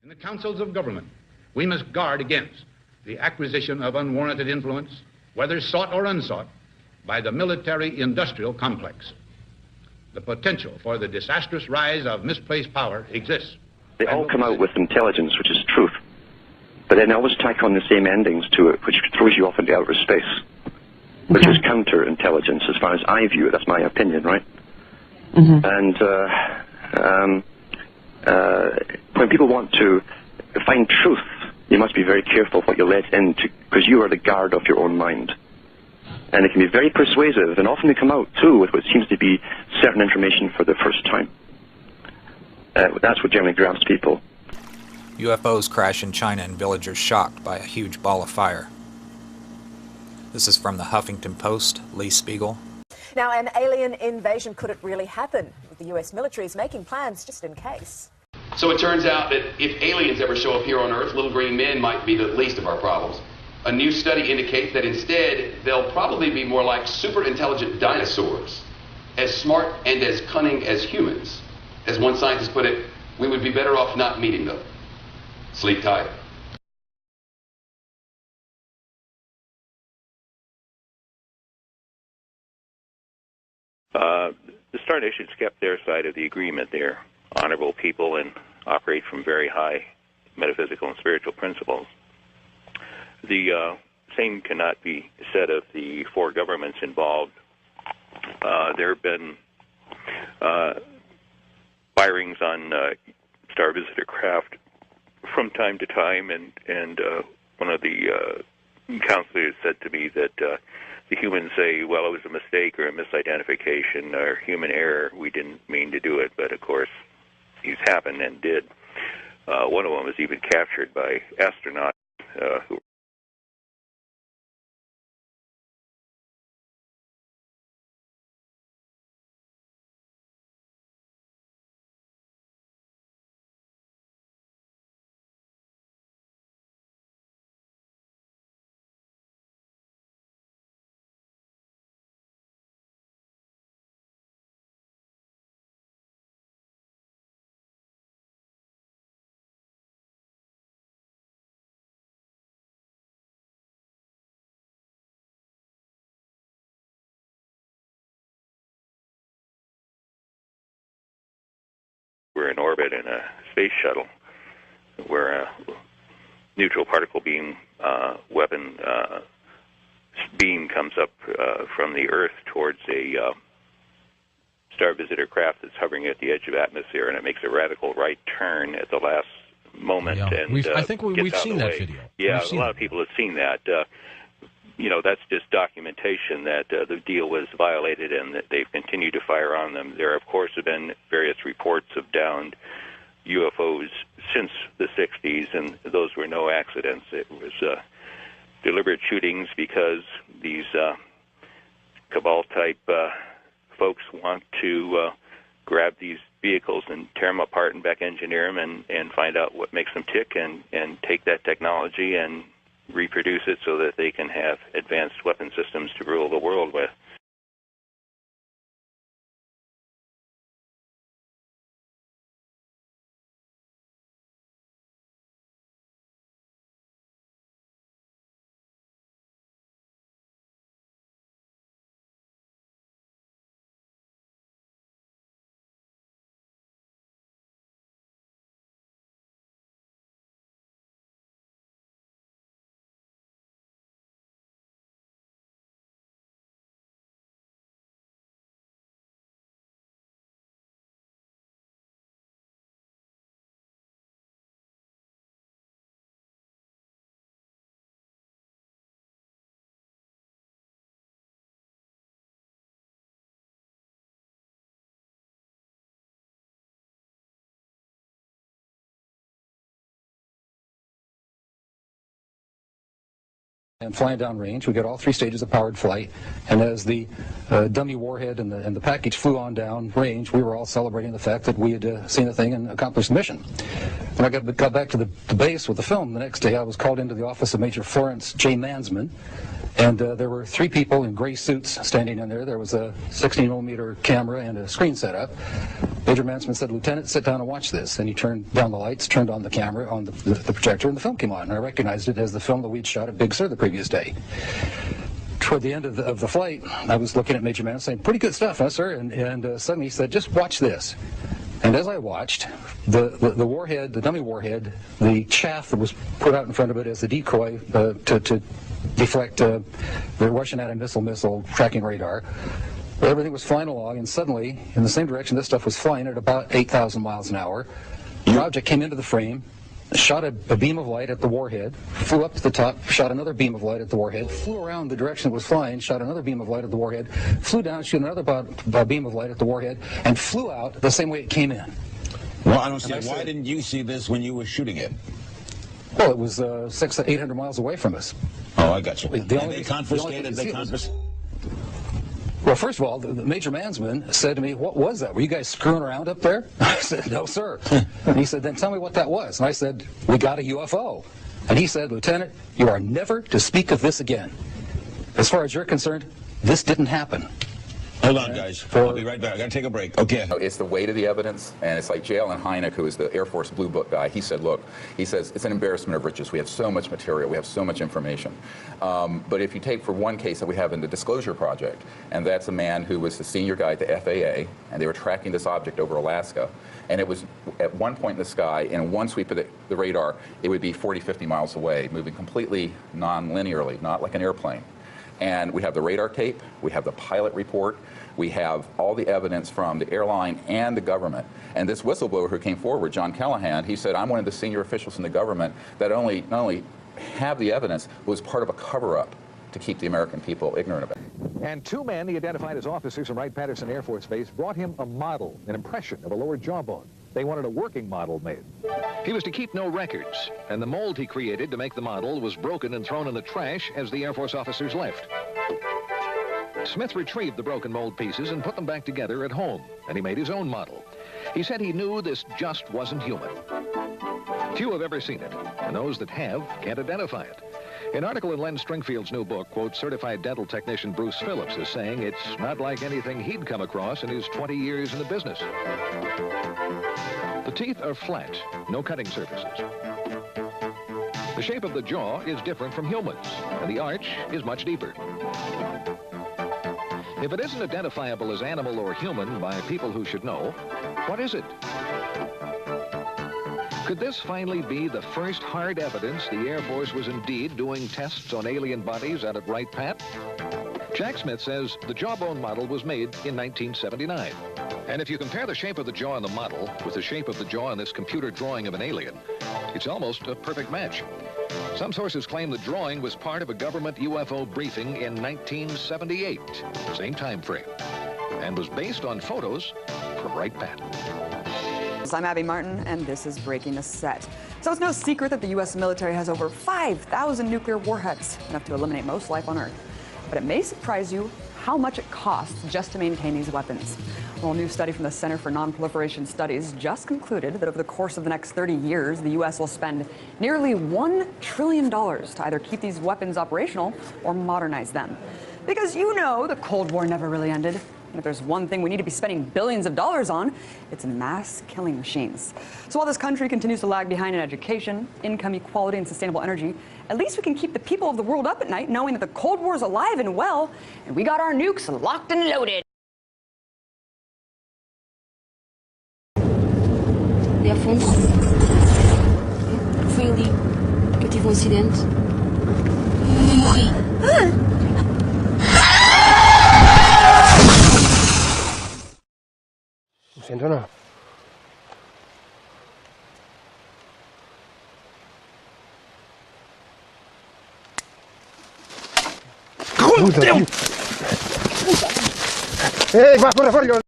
In the councils of government, we must guard against the acquisition of unwarranted influence, whether sought or unsought, by the military-industrial complex. The potential for the disastrous rise of misplaced power exists. They all come out with intelligence, which is truth, but then they always tack on the same endings to it, which throws you off into outer space, which is counterintelligence as far as I view it. That's my opinion, right? And when people want to find truth, you must be very careful what you let into, because you are the guard of your own mind. And it can be very persuasive, and often they come out, too, with what seems to be certain information for the first time. That's what generally grabs people. UFOs crash in China and villagers shocked by a huge ball of fire. This is from the Huffington Post, Lee Spiegel. Now, an alien invasion, could it really happen? The US military is making plans just in case. So it turns out that if aliens ever show up here on Earth, little green men might be the least of our problems. A new study indicates that instead, they'll probably be more like super intelligent dinosaurs, as smart and as cunning as humans. As one scientist put it, we would be better off not meeting them. Sleep tight. The Star Nations kept their side of the agreement. They're honorable people and operate from very high metaphysical and spiritual principles. The same cannot be said of the four governments involved. There have been firings on Star Visitor craft from time to time, and one of the counselors said to me that the humans say, well, it was a mistake or a misidentification or human error. We didn't mean to do it, but of course these happened and did. One of them was even captured by astronauts who were in orbit in a space shuttle where a neutral particle beam weapon beam comes up from the Earth towards a Star Visitor craft that's hovering at the edge of atmosphere, and it makes a radical right turn at the last moment. Yeah. And I think we've seen that video. Yeah, a lot of people have seen that. You know, that's just documentation that the deal was violated and that they've continued to fire on them. There, of course, have been various reports of downed UFOs since the 60s, and those were no accidents. It was deliberate shootings because these cabal-type folks want to grab these vehicles and tear them apart and back engineer them and find out what makes them tick and take that technology and reproduce it so that they can have advanced weapon systems to rule the world with. And flying downrange, we got all three stages of powered flight, and as the dummy warhead and the package flew on down range, we were all celebrating the fact that we had seen the thing and accomplished the mission. When I got back to the base with the film the next day, I was called into the office of Major Florence J. Mansman, and there were three people in gray suits standing in there. There was a 16mm camera and a screen set up. Major Mansman said, "Lieutenant, sit down and watch this." And he turned down the lights, turned on the camera, on the projector, and the film came on. And I recognized it as the film that we'd shot at Big Sur the previous day. Toward the end of the flight, I was looking at Major Mansman saying, "Pretty good stuff, huh, sir?" And suddenly he said, "Just watch this." And as I watched, the warhead, the dummy warhead, the chaff that was put out in front of it as a decoy to deflect the Russian anti-missile tracking radar, everything was flying along, and suddenly, in the same direction this stuff was flying at about 8,000 miles an hour, the object came into the frame, shot a beam of light at the warhead, flew up to the top, shot another beam of light at the warhead, flew around the direction it was flying, shot another beam of light at the warhead, flew down, shot another beam of light at the warhead, and flew out the same way it came in. Well, I don't see. Why didn't you see this when you were shooting it? Well, it was 600 to 800 miles away from us. Oh, I got you. They confiscated. Well, first of all, the Major Mansman said to me, "What was that? Were you guys screwing around up there?" I said, "No, sir." And he said, "Then tell me what that was." And I said, "We got a UFO." And he said, "Lieutenant, you are never to speak of this again. As far as you're concerned, this didn't happen." Hold on, guys. I'll be right back. I got to take a break. Okay. It's the weight of the evidence, and it's like J. Allen Hynek, who is the Air Force Blue Book guy. He said, look, he says, it's an embarrassment of riches. We have so much material. We have so much information. But if you take for one case that we have in the Disclosure Project, and that's a man who was the senior guy at the FAA, and they were tracking this object over Alaska, and it was at one point in the sky, and in one sweep of the radar, it would be 40, 50 miles away, moving completely non-linearly, not like an airplane. And we have the radar tape, we have the pilot report, we have all the evidence from the airline and the government. And this whistleblower who came forward, John Callahan, he said, I'm one of the senior officials in the government that not only have the evidence, but was part of a cover-up to keep the American people ignorant of it. And two men he identified as officers from Wright-Patterson Air Force Base brought him a model, an impression of a lower jawbone. They wanted a working model made. He was to keep no records, and the mold he created to make the model was broken and thrown in the trash as the Air Force officers left. Smith retrieved the broken mold pieces and put them back together at home, and he made his own model. He said he knew this just wasn't human. Few have ever seen it, and those that have can't identify it. An article in Len Stringfield's new book quotes certified dental technician Bruce Phillips as saying it's not like anything he'd come across in his 20 years in the business. The teeth are flat, no cutting surfaces. The shape of the jaw is different from humans, and the arch is much deeper. If it isn't identifiable as animal or human by people who should know, what is it? Could this finally be the first hard evidence the Air Force was indeed doing tests on alien bodies out at Wright-Pat? Jack Smith says the jawbone model was made in 1979. And if you compare the shape of the jaw in the model with the shape of the jaw in this computer drawing of an alien, it's almost a perfect match. Some sources claim the drawing was part of a government UFO briefing in 1978, same time frame, and was based on photos from Wright-Pat. I'm Abby Martin, and this is Breaking the Set. So it's no secret that the U.S. military has over 5,000 nuclear warheads, enough to eliminate most life on Earth. But it may surprise you how much it costs just to maintain these weapons. Well, a new study from the Center for Non-Proliferation Studies just concluded that over the course of the next 30 years, the U.S. will spend nearly $1 trillion to either keep these weapons operational or modernize them. Because you know the Cold War never really ended. And if there's one thing we need to be spending billions of dollars on, it's mass killing machines. So while this country continues to lag behind in education, income equality, and sustainable energy, at least we can keep the people of the world up at night knowing that the Cold War is alive and well, and we got our nukes locked and loaded. De Afonso. Foi ali que eu tive um acidente e morri. Lo siento, no. Puta, tío. Va, corre, corre.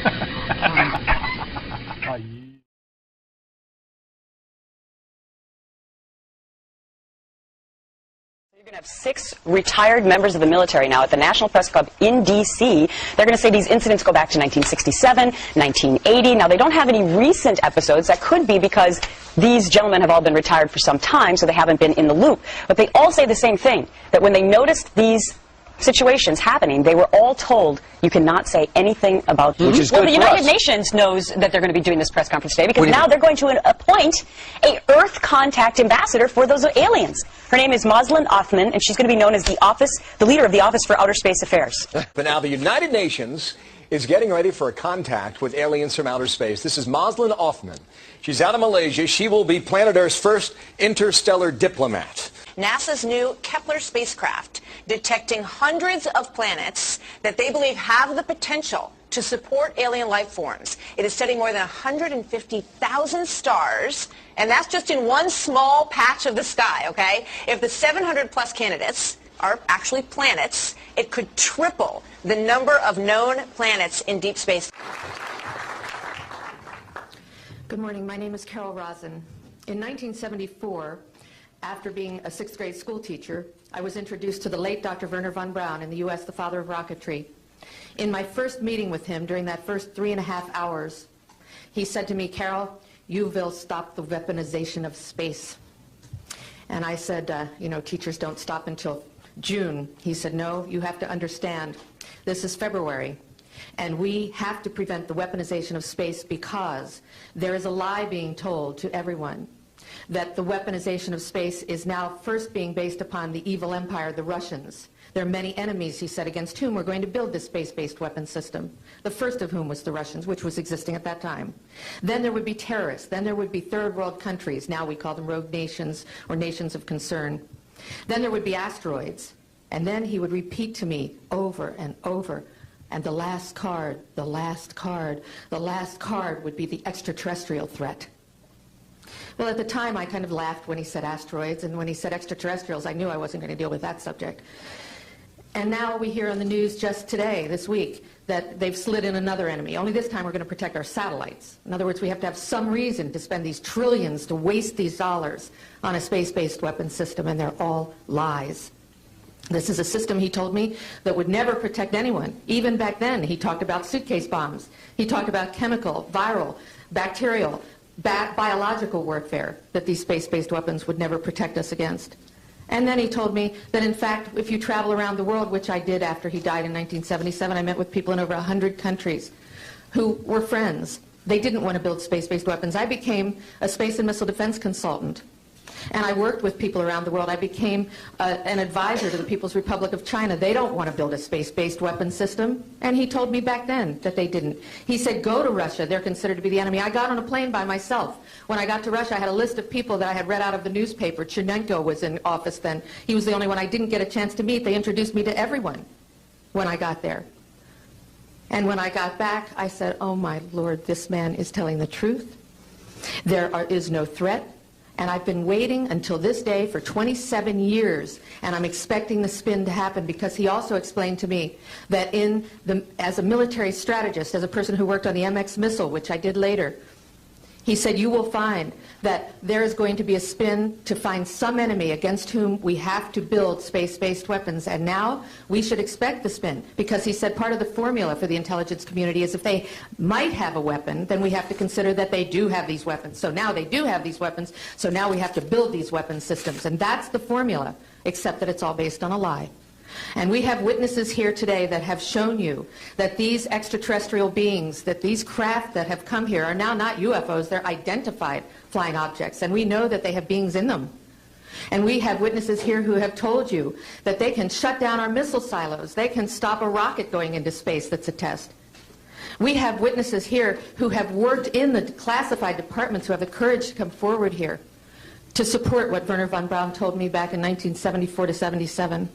You're going to have 6 retired members of the military now at the National Press Club in D.C. They're going to say these incidents go back to 1967, 1980. Now, they don't have any recent episodes. That could be because these gentlemen have all been retired for some time, so they haven't been in the loop. But they all say the same thing, that when they noticed these situations happening, they were all told you cannot say anything about them. Which is well, good the for United us. Nations knows that they're going to be doing this press conference today because now they're going to appoint a Earth contact ambassador for those aliens. Her name is Moslin Othman, and she's going to be known as the leader of the Office for Outer Space Affairs. But now the United Nations is getting ready for a contact with aliens from outer space. This is Moslin Othman. She's out of Malaysia. She will be planet Earth's first interstellar diplomat. NASA's new Kepler spacecraft detecting hundreds of planets that they believe have the potential to support alien life forms. It is studying more than 150,000 stars, and that's just in one small patch of the sky, okay? If the 700-plus candidates are actually planets, it could triple the number of known planets in deep space. Good morning. My name is Carol Rosen. In 1974, after being a 6th grade school teacher, I was introduced to the late Dr. Wernher von Braun in the U.S., the father of rocketry. In my first meeting with him, during that first 3.5 hours, he said to me, Carol, you will stop the weaponization of space. And I said, you know, teachers don't stop until June. He said, no, you have to understand, this is February. And we have to prevent the weaponization of space because there is a lie being told to everyone that the weaponization of space is now first being based upon the evil empire, the Russians. There are many enemies, he said, against whom we're going to build this space-based weapon system, the first of whom was the Russians, which was existing at that time. Then there would be terrorists. Then there would be third world countries. Now we call them rogue nations or nations of concern. Then there would be asteroids. And then he would repeat to me over and over, and the last card, the last card, the last card would be the extraterrestrial threat. Well, at the time, I kind of laughed when he said asteroids, and when he said extraterrestrials, I knew I wasn't going to deal with that subject. And now we hear on the news just today, this week, that they've slid in another enemy. Only this time we're going to protect our satellites. In other words, we have to have some reason to spend these trillions, to waste these dollars on a space-based weapon system, and they're all lies. This is a system, he told me, that would never protect anyone. Even back then, he talked about suitcase bombs. He talked about chemical, viral, bacterial, biological warfare, that these space-based weapons would never protect us against. And then he told me that, in fact, if you travel around the world, which I did after he died in 1977, I met with people in over 100 countries who were friends. They didn't want to build space-based weapons. I became a space and missile defense consultant. And I worked with people around the world. I became an advisor to the People's Republic of China. They don't want to build a space-based weapon system. And he told me back then that they didn't. He said, go to Russia. They're considered to be the enemy. I got on a plane by myself. When I got to Russia, I had a list of people that I had read out of the newspaper. Chernenko was in office then. He was the only one I didn't get a chance to meet. They introduced me to everyone when I got there. And when I got back, I said, oh, my Lord, this man is telling the truth. There is no threat. And I've been waiting until this day for 27 years, and I'm expecting the spin to happen, because he also explained to me that as a military strategist, as a person who worked on the MX missile, which I did later, he said, you will find that there is going to be a spin to find some enemy against whom we have to build space-based weapons. And now we should expect the spin, because he said part of the formula for the intelligence community is if they might have a weapon, then we have to consider that they do have these weapons. So now they do have these weapons, so now we have to build these weapon systems. And that's the formula, except that it's all based on a lie. And we have witnesses here today that have shown you that these extraterrestrial beings, that these craft that have come here are now not UFOs, they're identified flying objects, and we know that they have beings in them. And we have witnesses here who have told you that they can shut down our missile silos, they can stop a rocket going into space that's a test. We have witnesses here who have worked in the classified departments, who have the courage to come forward here to support what Wernher von Braun told me back in 1974 to 77.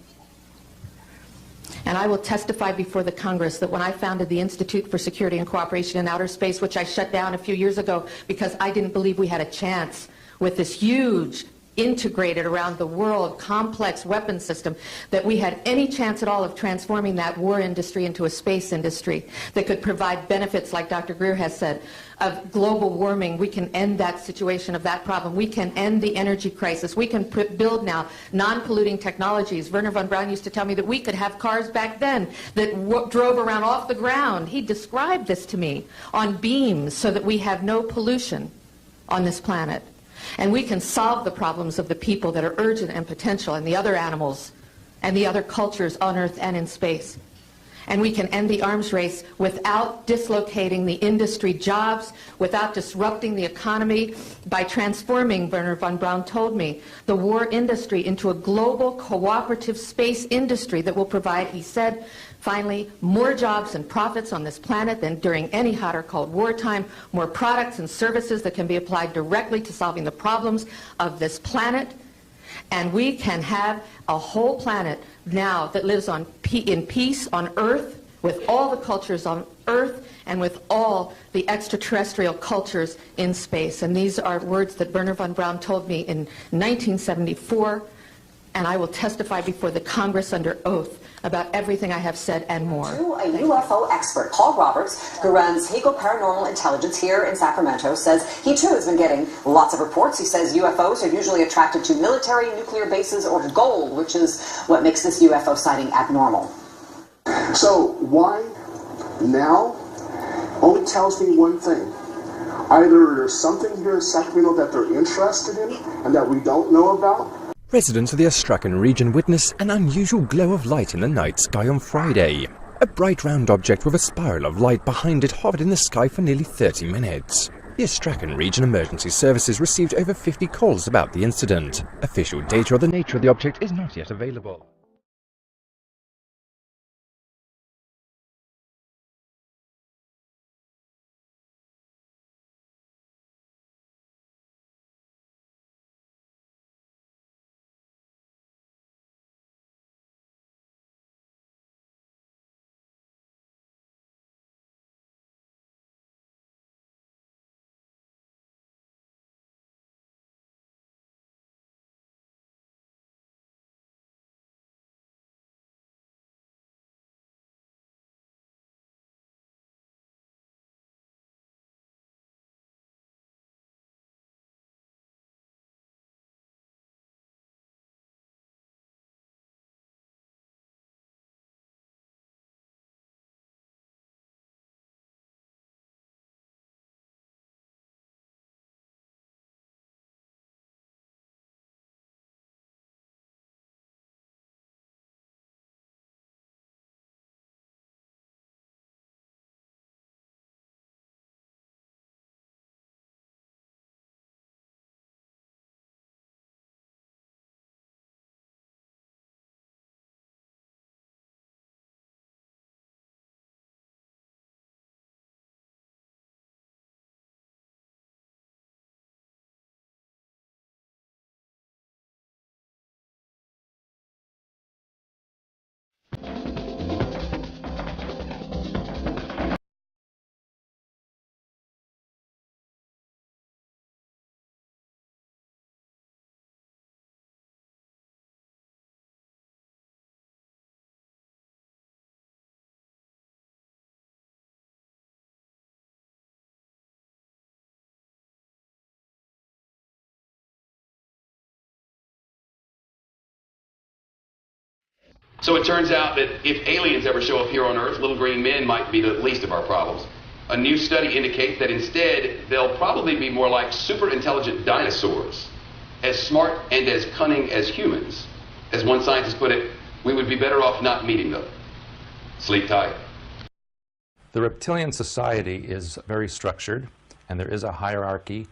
And I will testify before the Congress that when I founded the Institute for Security and Cooperation in Outer Space, which I shut down a few years ago because I didn't believe we had a chance with this huge integrated around the world, complex weapon system, that we had any chance at all of transforming that war industry into a space industry that could provide benefits, like Dr. Greer has said, of global warming. We can end that situation of that problem. We can end the energy crisis. We can build now non-polluting technologies. Werner von Braun used to tell me that we could have cars back then that drove around off the ground. He described this to me on beams so that we have no pollution on this planet. And we can solve the problems of the people that are urgent and potential, and the other animals and the other cultures on Earth and in space. And we can end the arms race without dislocating the industry jobs, without disrupting the economy, by transforming, Werner von Braun told me, the war industry into a global cooperative space industry that will provide, he said, finally, more jobs and profits on this planet than during any hot or cold wartime, more products and services that can be applied directly to solving the problems of this planet. And we can have a whole planet now that lives in peace on Earth, with all the cultures on Earth and with all the extraterrestrial cultures in space. And these are words that Werner von Braun told me in 1974, and I will testify before the Congress under oath about everything I have said and more. To a UFO expert, Paul Roberts, who runs Hegel Paranormal Intelligence here in Sacramento, says he too has been getting lots of reports. He says UFOs are usually attracted to military, nuclear bases, or gold, which is what makes this UFO sighting abnormal. So why now? Only tells me one thing. Either there's something here in Sacramento that they're interested in and that we don't know about. Residents of the Astrakhan region witnessed an unusual glow of light in the night sky on Friday. A bright round object with a spiral of light behind it hovered in the sky for nearly 30 minutes. The Astrakhan region emergency services received over 50 calls about the incident. Official data of the nature of the object is not yet available. So it turns out that if aliens ever show up here on Earth, little green men might be the least of our problems. A new study indicates that instead, they'll probably be more like super intelligent dinosaurs, as smart and as cunning as humans. As one scientist put it, we would be better off not meeting them. Sleep tight. The reptilian society is very structured, and there is a hierarchy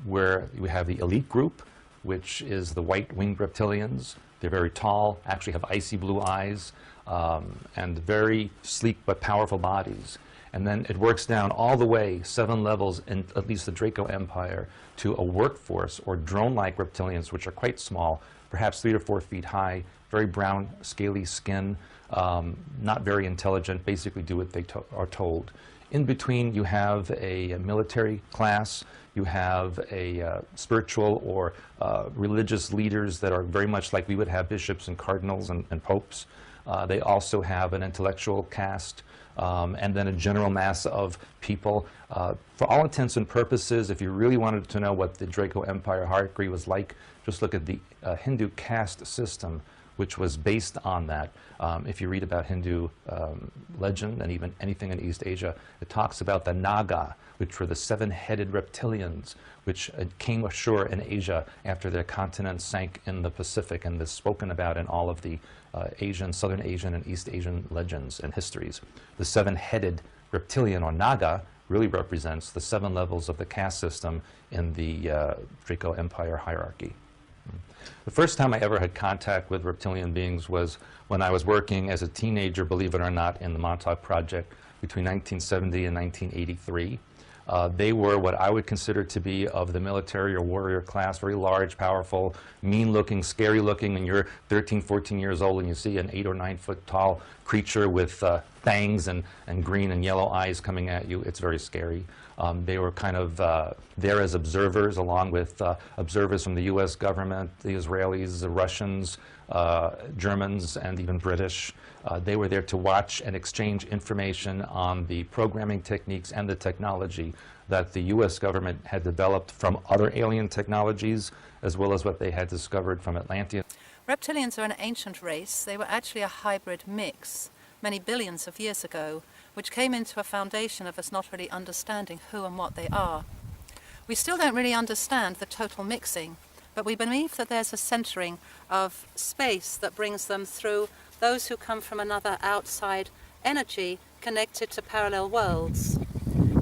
where we have the elite group, which is the white-winged reptilians. They're very tall, actually have icy blue eyes, and very sleek but powerful bodies. And then it works down all the way, 7 levels in at least the Draco Empire, to a workforce or drone-like reptilians, which are quite small, perhaps 3 to 4 feet high, very brown, scaly skin, not very intelligent, basically do what they are told. In between, you have a military class, you have a spiritual or religious leaders that are very much like we would have bishops and cardinals and popes. They also have an intellectual caste, and then a general mass of people. For all intents and purposes, if you really wanted to know what the Draco Empire hierarchy was like, just look at the Hindu caste system, which was based on that. If you read about Hindu legend and even anything in East Asia, it talks about the Naga, which were the seven-headed reptilians, which came ashore in Asia after their continent sank in the Pacific, and is spoken about in all of the Asian, Southern Asian, and East Asian legends and histories. The seven-headed reptilian, or Naga, really represents the 7 levels of the caste system in the Draco Empire hierarchy. The first time I ever had contact with reptilian beings was when I was working as a teenager, believe it or not, in the Montauk Project between 1970 and 1983. They were what I would consider to be of the military or warrior class, very large, powerful, mean-looking, scary-looking. When you're 13, 14 years old and you see an 8 or 9 foot tall creature with fangs and green and yellow eyes coming at you, it's very scary. They were kind of there as observers, along with observers from the U.S. government, the Israelis, the Russians, Germans, and even British. They were there to watch and exchange information on the programming techniques and the technology that the U.S. government had developed from other alien technologies, as well as what they had discovered from Atlantean. Reptilians are an ancient race. They were actually a hybrid mix many billions of years ago, which came into a foundation of us not really understanding who and what they are. We still don't really understand the total mixing, but we believe that there's a centering of space that brings them through those who come from another outside energy connected to parallel worlds.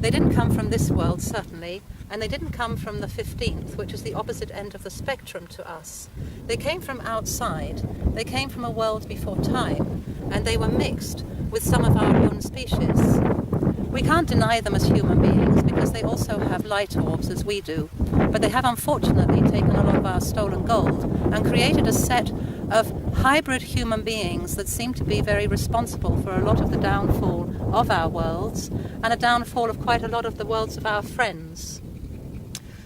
They didn't come from this world, certainly, and they didn't come from the 15th, which is the opposite end of the spectrum to us. They came from outside. They came from a world before time, and they were mixed with some of our own species. We can't deny them as human beings because they also have light orbs as we do, but they have unfortunately taken a lot of our stolen gold and created a set of hybrid human beings that seem to be very responsible for a lot of the downfall of our worlds and a downfall of quite a lot of the worlds of our friends.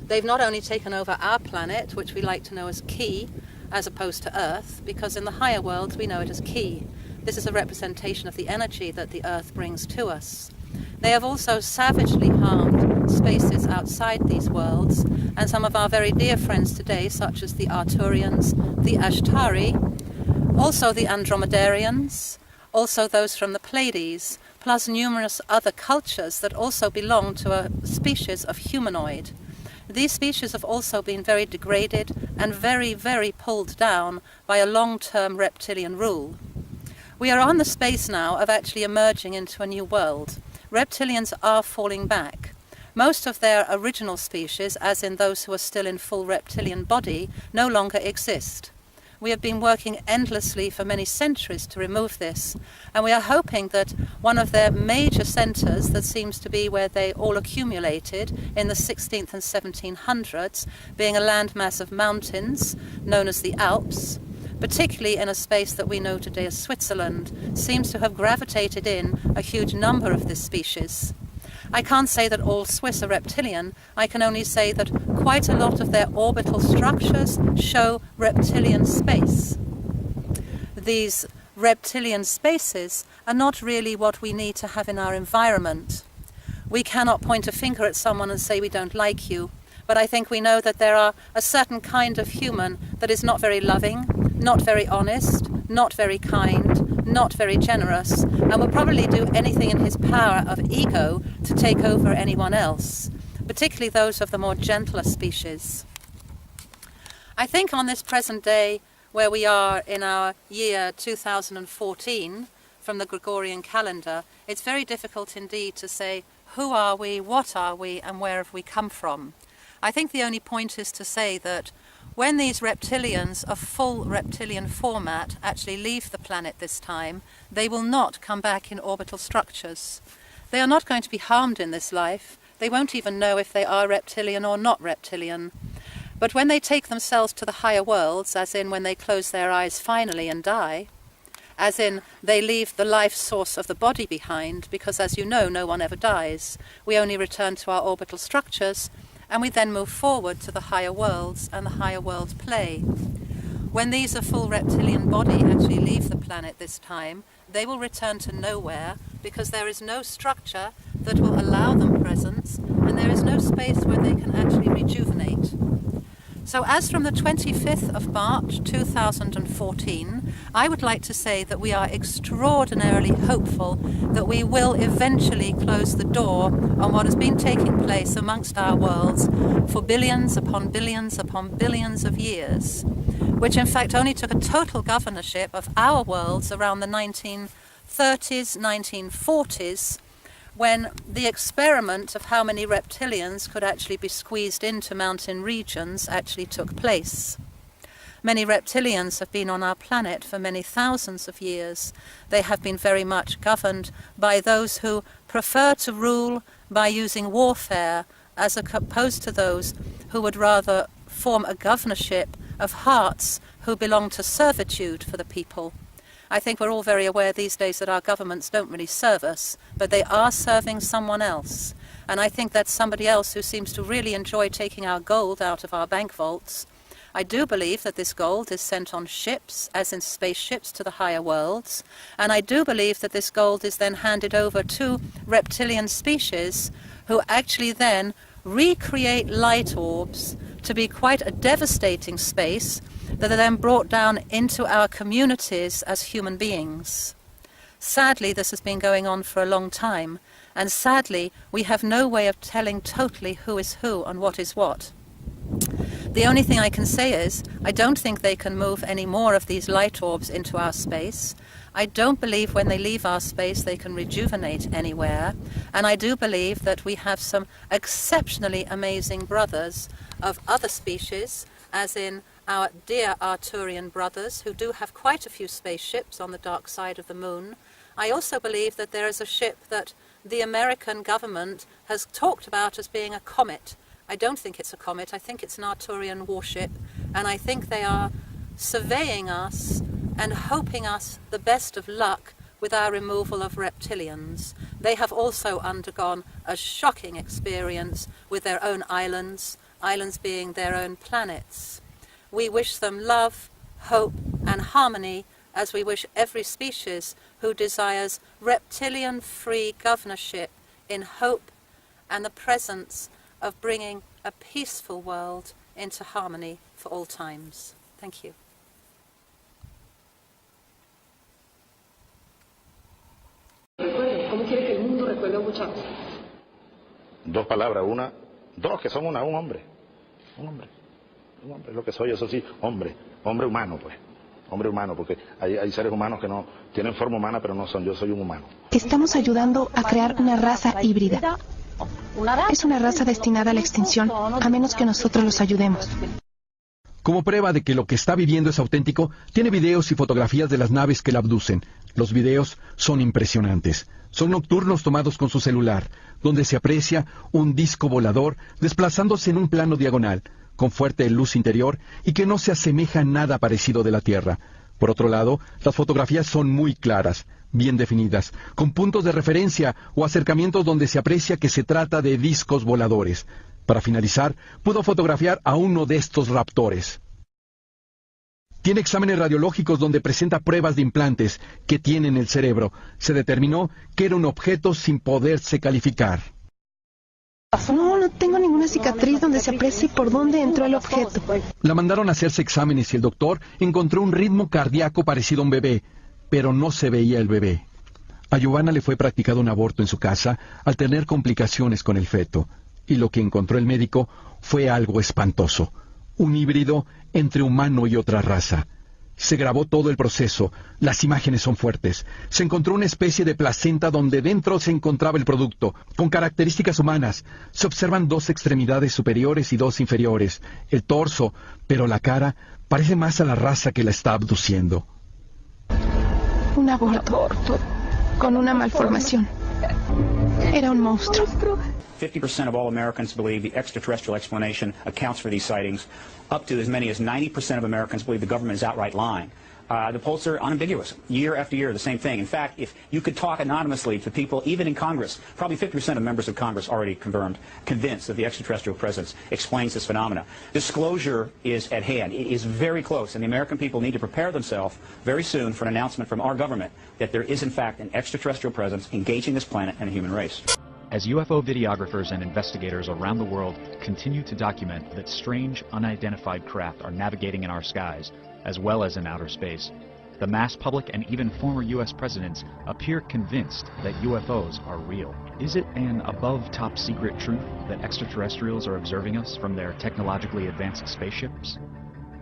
They've not only taken over our planet, which we like to know as Ki, as opposed to Earth, because in the higher worlds we know it as Ki. This is a representation of the energy that the Earth brings to us. They have also savagely harmed spaces outside these worlds, and some of our very dear friends today, such as the Arturians, the Ashtari, also the Andromedarians, also those from the Pleiades, plus numerous other cultures that also belong to a species of humanoid. These species have also been very degraded and very, very pulled down by a long-term reptilian rule. We are on the space now of actually emerging into a new world. Reptilians are falling back. Most of their original species, as in those who are still in full reptilian body, no longer exist. We have been working endlessly for many centuries to remove this, and we are hoping that one of their major centres, that seems to be where they all accumulated in the 16th and 1700s, being a landmass of mountains known as the Alps, particularly in a space that we know today as Switzerland, seems to have gravitated in a huge number of this species. I can't say that all Swiss are reptilian. I can only say that quite a lot of their orbital structures show reptilian space. These reptilian spaces are not really what we need to have in our environment. We cannot point a finger at someone and say we don't like you, but I think we know that there are a certain kind of human that is not very loving, not very honest, not very kind, not very generous, and will probably do anything in his power of ego to take over anyone else, particularly those of the more gentler species. I think on this present day, where we are in our year 2014, from the Gregorian calendar, it's very difficult indeed to say who are we, what are we, and where have we come from. I think the only point is to say that when these reptilians of full reptilian format actually leave the planet this time, they will not come back in orbital structures. They are not going to be harmed in this life. They won't even know if they are reptilian or not reptilian. But when they take themselves to the higher worlds, as in when they close their eyes finally and die, as in they leave the life source of the body behind, because as you know, no one ever dies. We only return to our orbital structures, and we then move forward to the higher worlds, and the higher worlds play. When these a full reptilian body actually leave the planet this time, they will return to nowhere, because there is no structure that will allow them presence, and there is no space where they can actually rejuvenate. So as from the 25th of March 2014, I would like to say that we are extraordinarily hopeful that we will eventually close the door on what has been taking place amongst our worlds for billions upon billions upon billions of years, which in fact only took a total governorship of our worlds around the 1930s, 1940s, when the experiment of how many reptilians could actually be squeezed into mountain regions actually took place. Many reptilians have been on our planet for many thousands of years. They have been very much governed by those who prefer to rule by using warfare, as opposed to those who would rather form a governorship of hearts who belong to servitude for the people. I think we're all very aware these days that our governments don't really serve us, but they are serving someone else. And I think that's somebody else who seems to really enjoy taking our gold out of our bank vaults. I do believe that this gold is sent on ships, as in spaceships, to the higher worlds. And I do believe that this gold is then handed over to reptilian species who actually then recreate light orbs to be quite a devastating space that are then brought down into our communities as human beings. Sadly, this has been going on for a long time, and sadly, we have no way of telling totally who is who and what is what. The only thing I can say is, I don't think they can move any more of these light orbs into our space. I don't believe when they leave our space they can rejuvenate anywhere, and I do believe that we have some exceptionally amazing brothers of other species, as in our dear Arturian brothers, who do have quite a few spaceships on the dark side of the moon. I also believe that there is a ship that the American government has talked about as being a comet. I don't think it's a comet, I think it's an Arturian warship, and I think they are surveying us and hoping us the best of luck with our removal of reptilians. They have also undergone a shocking experience with their own islands, islands being their own planets. We wish them love, hope, and harmony, as we wish every species who desires reptilian-free governorship in hope and the presence of bringing a peaceful world into harmony for all times. Thank you. ¿Cómo quiere que el mundo recuerde a Hugo Chávez? Dos palabras, dos que son un hombre. Un hombre, lo que soy, eso sí, hombre humano, pues. Hombre humano, porque hay seres humanos que no tienen forma humana, pero no son, yo soy un humano. Estamos ayudando a crear una raza híbrida. Es una raza destinada a la extinción, a menos que nosotros los ayudemos. Como prueba de que lo que está viviendo es auténtico, tiene videos y fotografías de las naves que la abducen. Los videos son impresionantes. Son nocturnos tomados con su celular, donde se aprecia un disco volador desplazándose en un plano diagonal, con fuerte luz interior y que no se asemeja a nada parecido de la Tierra. Por otro lado, las fotografías son muy claras, bien definidas, con puntos de referencia o acercamientos donde se aprecia que se trata de discos voladores. Para finalizar, pudo fotografiar a uno de estos raptores. Tiene exámenes radiológicos donde presenta pruebas de implantes que tiene en el cerebro. Se determinó que era un objeto sin poderse calificar. No tengo ninguna cicatriz donde se aprecie por dónde entró el objeto. La mandaron a hacerse exámenes y el doctor encontró un ritmo cardíaco parecido a un bebé, pero no se veía el bebé. A Giovanna le fue practicado un aborto en su casa al tener complicaciones con el feto, y lo que encontró el médico fue algo espantoso, un híbrido entre humano y otra raza. Se grabó todo el proceso, las imágenes son fuertes. Se encontró una especie de placenta donde dentro se encontraba el producto, con características humanas. Se observan dos extremidades superiores y dos inferiores, el torso, pero la cara parece más a la raza que la está abduciendo. Un aborto, con una malformación. Era un monstruo. 50% of all Americans believe the extraterrestrial explanation accounts for these sightings. Up to as many as 90% of Americans believe the government is outright lying. The polls are unambiguous. Year after year, the same thing. In fact, if you could talk anonymously to people, even in Congress, probably 50% of members of Congress already convinced that the extraterrestrial presence explains this phenomena. Disclosure is at hand. It is very close, and the American people need to prepare themselves very soon for an announcement from our government that there is, in fact, an extraterrestrial presence engaging this planet and the human race. As UFO videographers and investigators around the world continue to document that strange, unidentified craft are navigating in our skies, as well as in outer space, the mass public and even former U.S. presidents appear convinced that UFOs are real. Is it an above top secret truth that extraterrestrials are observing us from their technologically advanced spaceships?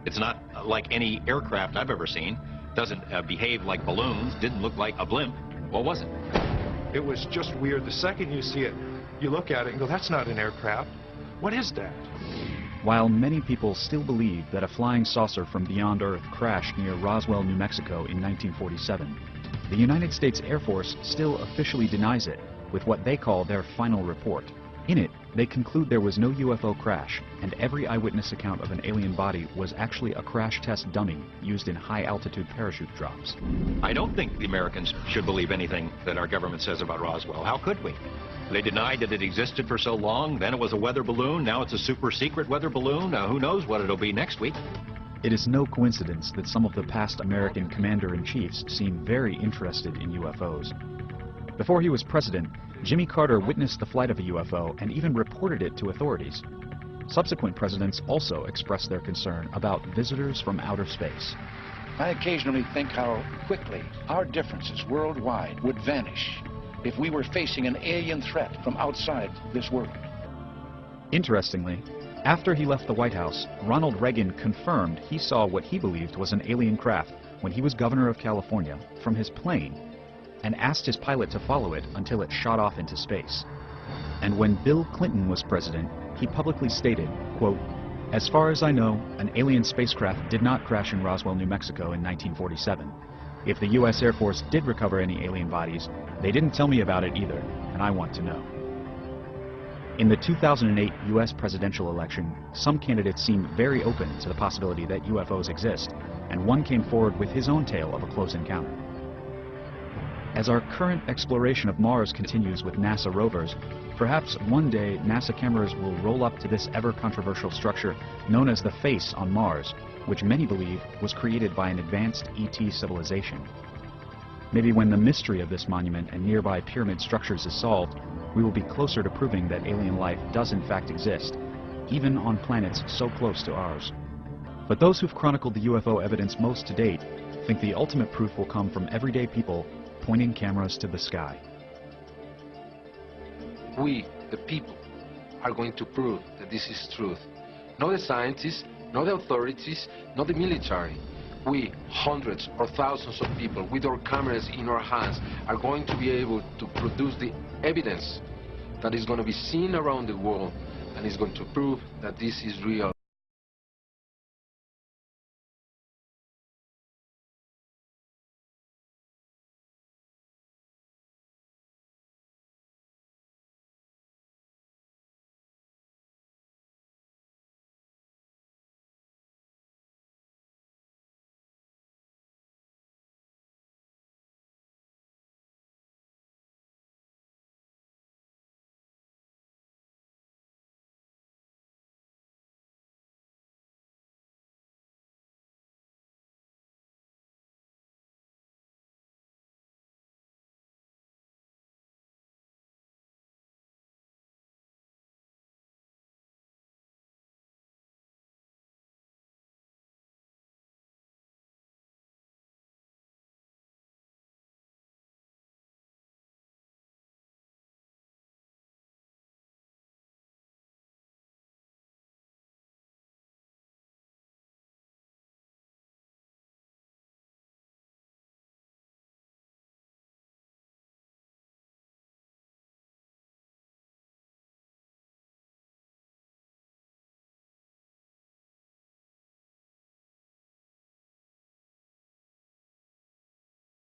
It's not like any aircraft I've ever seen. Doesn't behave like balloons, didn't look like a blimp. What was it? It was just weird. The second you see it, you look at it and go, that's not an aircraft. What is that? While many people still believe that a flying saucer from beyond Earth crashed near Roswell, New Mexico in 1947, the United States Air Force still officially denies it with what they call their final report. In it, they conclude there was no UFO crash, and every eyewitness account of an alien body was actually a crash test dummy used in high-altitude parachute drops. I don't think the Americans should believe anything that our government says about Roswell. How could we? They denied that it existed for so long, then it was a weather balloon, now it's a super-secret weather balloon. Who knows what it'll be next week? It is no coincidence that some of the past American commander-in-chiefs seem very interested in UFOs. Before he was president, Jimmy Carter witnessed the flight of a UFO and even reported it to authorities. Subsequent presidents also expressed their concern about visitors from outer space. I occasionally think how quickly our differences worldwide would vanish if we were facing an alien threat from outside this world. Interestingly, after he left the White House, Ronald Reagan confirmed he saw what he believed was an alien craft when he was governor of California from his plane, and asked his pilot to follow it until it shot off into space. And when Bill Clinton was president, he publicly stated, quote, "As far as I know, an alien spacecraft did not crash in Roswell, New Mexico in 1947. If the U.S. Air Force did recover any alien bodies, they didn't tell me about it either, and I want to know." In the 2008 U.S. presidential election, some candidates seemed very open to the possibility that UFOs exist, and one came forward with his own tale of a close encounter. As our current exploration of Mars continues with NASA rovers, perhaps one day NASA cameras will roll up to this ever-controversial structure known as the Face on Mars, which many believe was created by an advanced ET civilization. Maybe when the mystery of this monument and nearby pyramid structures is solved, we will be closer to proving that alien life does in fact exist, even on planets so close to ours. But those who've chronicled the UFO evidence most to date think the ultimate proof will come from everyday people pointing cameras to the sky. We, the people, are going to prove that this is truth. Not the scientists, not the authorities, not the military. We, hundreds or thousands of people with our cameras in our hands, are going to be able to produce the evidence that is going to be seen around the world and is going to prove that this is real.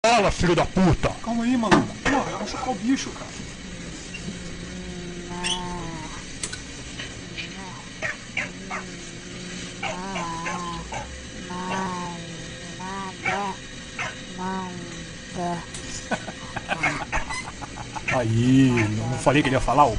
Fala, filho da puta! Calma aí, maluco. Porra, vai machucar o bicho, cara. Aí, não falei que ele ia falar, ô.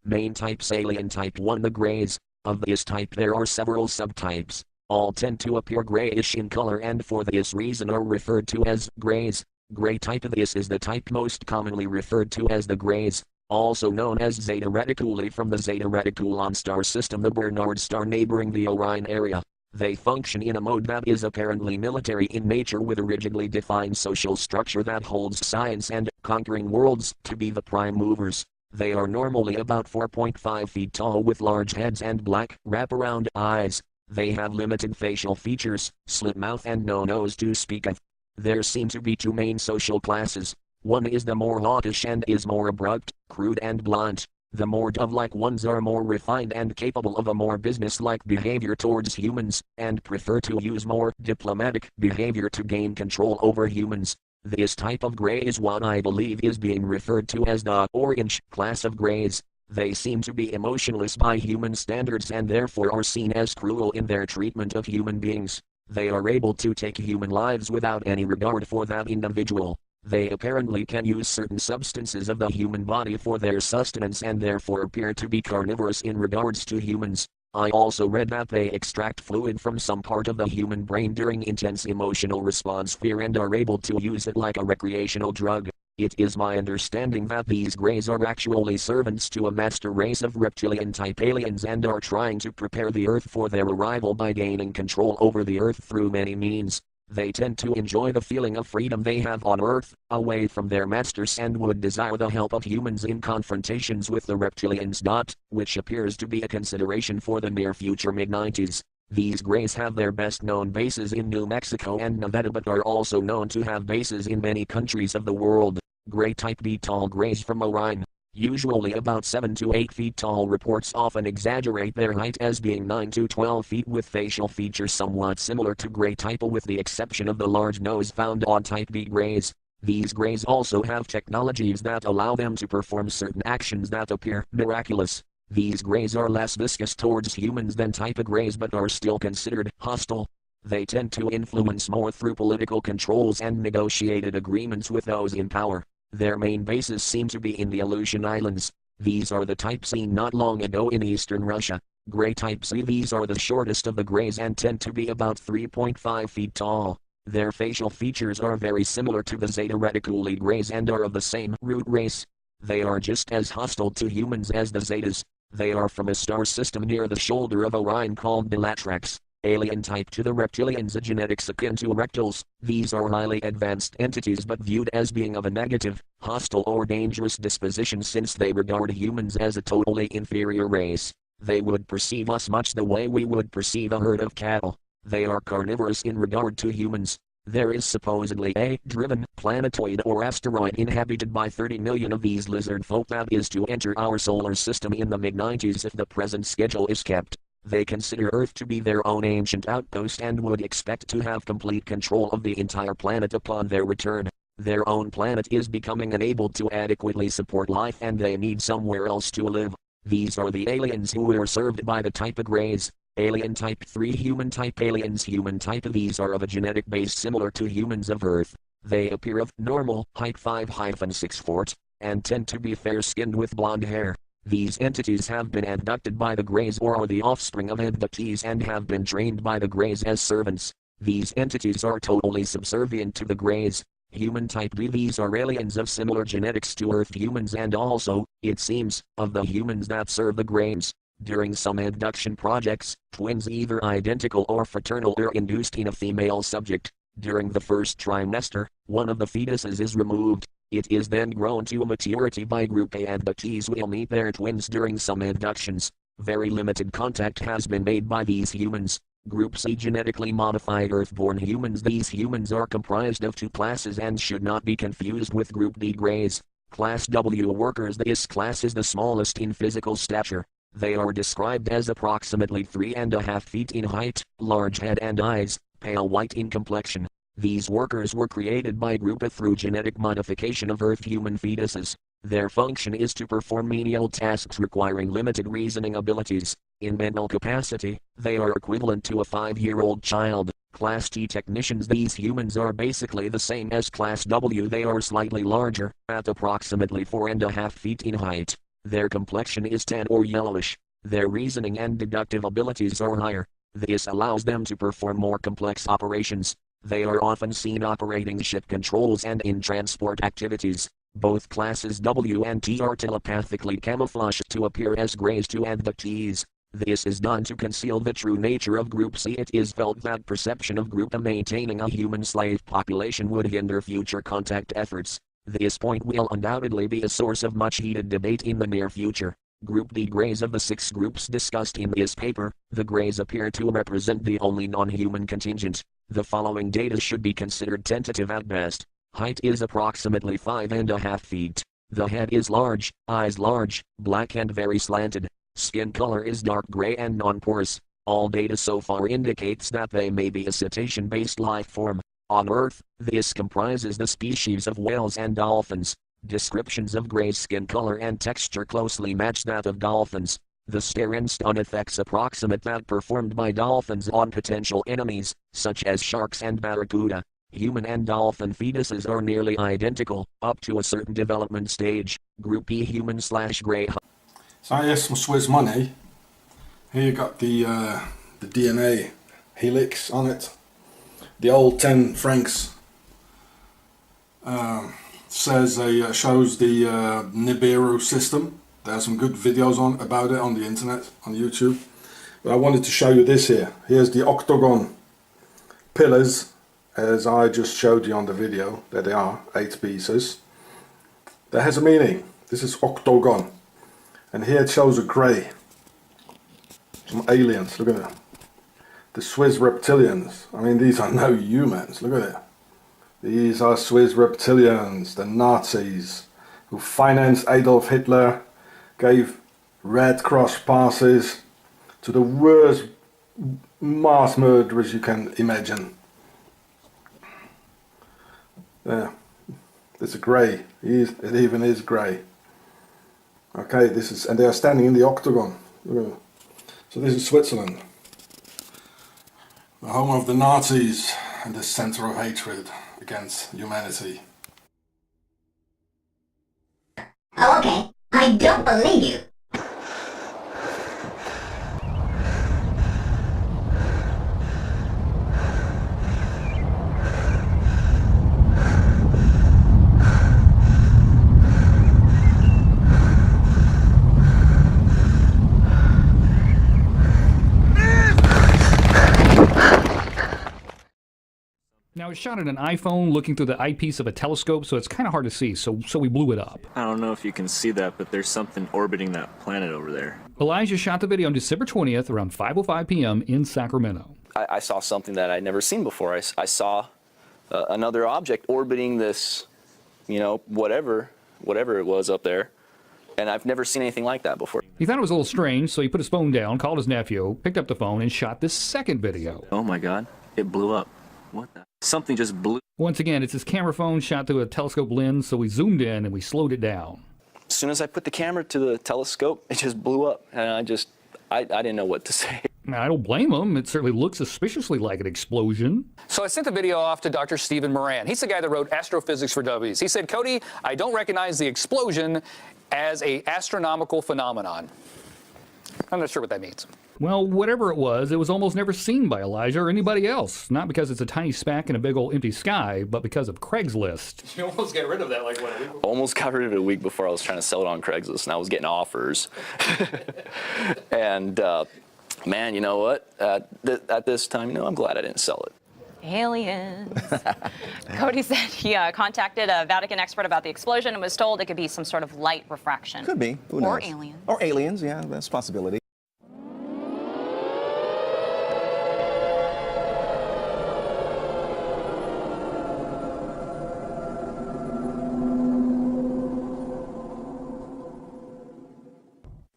Main types alien type 1 the greys. Of this type there are several subtypes. All tend to appear grayish in color and for this reason are referred to as greys. Gray type of this is the type most commonly referred to as the greys, also known as Zeta Reticuli from the Zeta Reticulon star system, the Bernard star neighboring the Orion area. They function in a mode that is apparently military in nature with a rigidly defined social structure that holds science and conquering worlds to be the prime movers. They are normally about 4.5 feet tall with large heads and black wraparound eyes. They have limited facial features, slit mouth and no nose to speak of. There seem to be two main social classes. One is the more hawkish and is more abrupt, crude and blunt. The more dove-like ones are more refined and capable of a more business-like behavior towards humans, and prefer to use more diplomatic behavior to gain control over humans. This type of gray is what I believe is being referred to as the orange class of grays. They seem to be emotionless by human standards and therefore are seen as cruel in their treatment of human beings. They are able to take human lives without any regard for that individual. They apparently can use certain substances of the human body for their sustenance and therefore appear to be carnivorous in regards to humans. I also read that they extract fluid from some part of the human brain during intense emotional response fear and are able to use it like a recreational drug. It is my understanding that these greys are actually servants to a master race of reptilian-type aliens and are trying to prepare the Earth for their arrival by gaining control over the Earth through many means. They tend to enjoy the feeling of freedom they have on Earth, away from their masters, and would desire the help of humans in confrontations with the reptilians. Which appears to be a consideration for the near future mid-90s. These greys have their best known bases in New Mexico and Nevada but are also known to have bases in many countries of the world. Gray type B tall greys from Orion. Usually about 7 to 8 feet tall. Reports often exaggerate their height as being 9 to 12 feet with facial features somewhat similar to gray type with the exception of the large nose found on type B greys. These greys also have technologies that allow them to perform certain actions that appear miraculous. These greys are less viscous towards humans than type A greys but are still considered hostile. They tend to influence more through political controls and negotiated agreements with those in power. Their main bases seem to be in the Aleutian Islands. These are the type seen not long ago in eastern Russia. Gray type C. These are the shortest of the greys and tend to be about 3.5 feet tall. Their facial features are very similar to the Zeta Reticuli greys and are of the same root race. They are just as hostile to humans as the Zetas. They are from a star system near the shoulder of Orion called Bellatrix. Alien type to the reptilians, a genetics akin to rectals. These are highly advanced entities but viewed as being of a negative, hostile or dangerous disposition since they regard humans as a totally inferior race. They would perceive us much the way we would perceive a herd of cattle. They are carnivorous in regard to humans. There is supposedly a driven planetoid or asteroid inhabited by 30 million of these lizard folk that is to enter our solar system in the mid-90s if the present schedule is kept. They consider Earth to be their own ancient outpost and would expect to have complete control of the entire planet upon their return. Their own planet is becoming unable to adequately support life and they need somewhere else to live. These are the aliens who are served by the type of greys. Alien type 3 human type aliens. Human type. These are of a genetic base similar to humans of Earth. They appear of normal height 5-6 foot and tend to be fair-skinned with blonde hair. These entities have been abducted by the greys or are the offspring of abductees and have been trained by the greys as servants. These entities are totally subservient to the greys. Human type B. These are aliens of similar genetics to Earth humans and also, it seems, of the humans that serve the greys. During some abduction projects, twins either identical or fraternal are induced in a female subject. During the first trimester, one of the fetuses is removed. It is then grown to maturity by group A. Abductees will meet their twins during some abductions. Very limited contact has been made by these humans. Group C. Genetically modified Earth-born humans. These humans are comprised of two classes and should not be confused with Group D greys. Class W workers. This class is the smallest in physical stature. They are described as approximately 3.5 feet in height, large head and eyes, pale white in complexion. These workers were created by Group A through genetic modification of Earth human fetuses. Their function is to perform menial tasks requiring limited reasoning abilities. In mental capacity, they are equivalent to a 5-year-old child. Class T technicians. These humans are basically the same as Class W. They are slightly larger, at approximately 4.5 feet in height. Their complexion is tan or yellowish. Their reasoning and deductive abilities are higher. This allows them to perform more complex operations. They are often seen operating ship controls and in transport activities. Both classes W and T are telepathically camouflaged to appear as Greys 2 and the Ts. This is done to conceal the true nature of Group C. It is felt that perception of Group A maintaining a human slave population would hinder future contact efforts. This point will undoubtedly be a source of much heated debate in the near future. Group B Greys. Of the 6 groups discussed in this paper, the Greys appear to represent the only non-human contingent. The following data should be considered tentative at best. Height is approximately 5.5 feet. The head is large, eyes large, black and very slanted. Skin color is dark gray and non-porous. All data so far indicates that they may be a cetacean-based life form. On Earth, this comprises the species of whales and dolphins. Descriptions of Gray's skin color and texture closely match that of dolphins. The stare and stun effects approximate that performed by dolphins on potential enemies, such as sharks and barracuda. Human and dolphin fetuses are nearly identical, up to a certain development stage. Group E human/Grey. So here's some Swiss money. Here you got the DNA helix on it. The old 10 francs shows the Nibiru system. There are some good videos about it on the internet, on YouTube. But I wanted to show you this here. Here's the octagon pillars, as I just showed you on the video. There they are, 8 pieces. That has a meaning. This is octagon. And here it shows a grey. Some aliens, look at that. The Swiss reptilians. I mean, these are no humans, look at it. These are Swiss reptilians, the Nazis, who financed Adolf Hitler, gave Red Cross passes to the worst mass murderers you can imagine. There, it's a grey, it even is grey. Okay, this is, and they are standing in the octagon. Look at it. So this is Switzerland, the home of the Nazis and the center of hatred against humanity. Oh, okay. I don't believe you. Now, it's shot at an iPhone looking through the eyepiece of a telescope, so it's kind of hard to see, so we blew it up. I don't know if you can see that, but there's something orbiting that planet over there. Elijah shot the video on December 20th around 5:05 p.m. in Sacramento. I saw something that I'd never seen before. I saw another object orbiting this, whatever it was up there, and I've never seen anything like that before. He thought it was a little strange, so he put his phone down, called his nephew, picked up the phone, and shot this second video. Oh my God, it blew up. What the? Something just blew. Once again, it's his camera phone shot through a telescope lens, so we zoomed in and we slowed it down. As soon as I put the camera to the telescope, it just blew up, and I didn't know what to say. Now, I don't blame him. It certainly looks suspiciously like an explosion. So I sent the video off to Dr. Stephen Moran. He's the guy that wrote Astrophysics for Dummies. He said, Cody, I don't recognize the explosion as an astronomical phenomenon. I'm not sure what that means. Well, whatever it was almost never seen by Elijah or anybody else. Not because it's a tiny speck in a big old empty sky, but because of Craigslist. You almost got rid of that like what, a week before? Almost got rid of it a week before I was trying to sell it on Craigslist, and I was getting offers. And man, you know what? At this time, I'm glad I didn't sell it. Aliens. Cody said he contacted a Vatican expert about the explosion and was told it could be some sort of light refraction. Could be. Who knows? Or aliens. Or aliens, yeah, that's a possibility.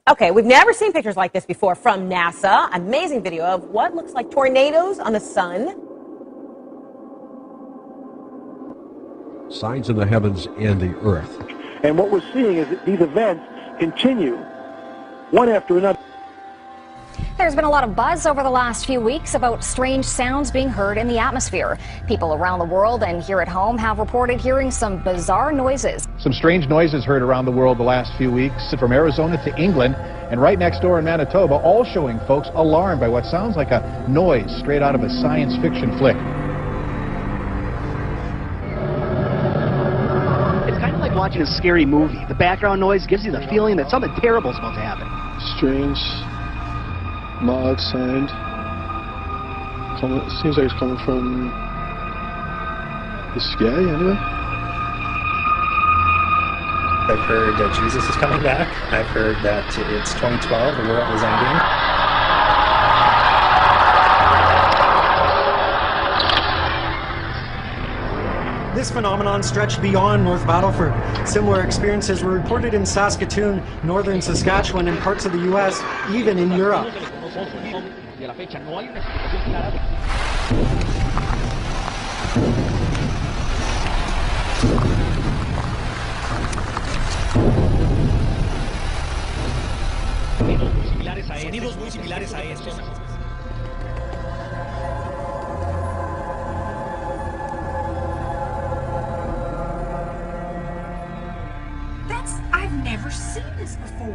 Okay, we've never seen pictures like this before from NASA. Amazing video of what looks like tornadoes on the sun. Signs in the heavens and the earth. And what we're seeing is that these events continue, one after another. There's been a lot of buzz over the last few weeks about strange sounds being heard in the atmosphere. People around the world and here at home have reported hearing some bizarre noises. Some strange noises heard around the world the last few weeks, from Arizona to England and right next door in Manitoba, all showing folks alarmed by what sounds like a noise straight out of a science fiction flick. It's kind of like watching a scary movie. The background noise gives you the feeling that something terrible is about to happen. Strange, mild sound. Seems like it's coming from the sky, anyway. I've heard that Jesus is coming back. I've heard that it's 2012, the world is ending. This phenomenon stretched beyond North Battleford. Similar experiences were reported in Saskatoon, northern Saskatchewan, and parts of the U.S., even in Europe. Sonidos muy similares a estos. I've never seen this before.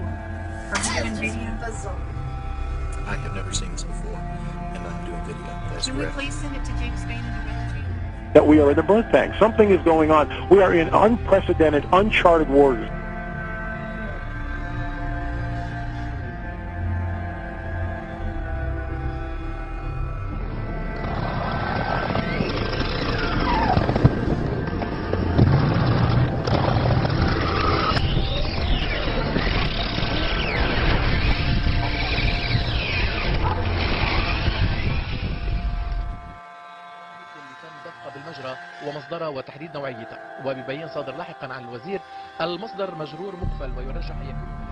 I have never seen this before, and I'm doing video. That's Can we please send it to James Spain and the Weather Channel? That we are in the birth bank. Something is going on. We are in unprecedented, uncharted waters. ومصدرها وتحديد نوعيتها وبيبين صادر لاحقا عن الوزير المصدر مجرور مقفل ويرجح أن يكون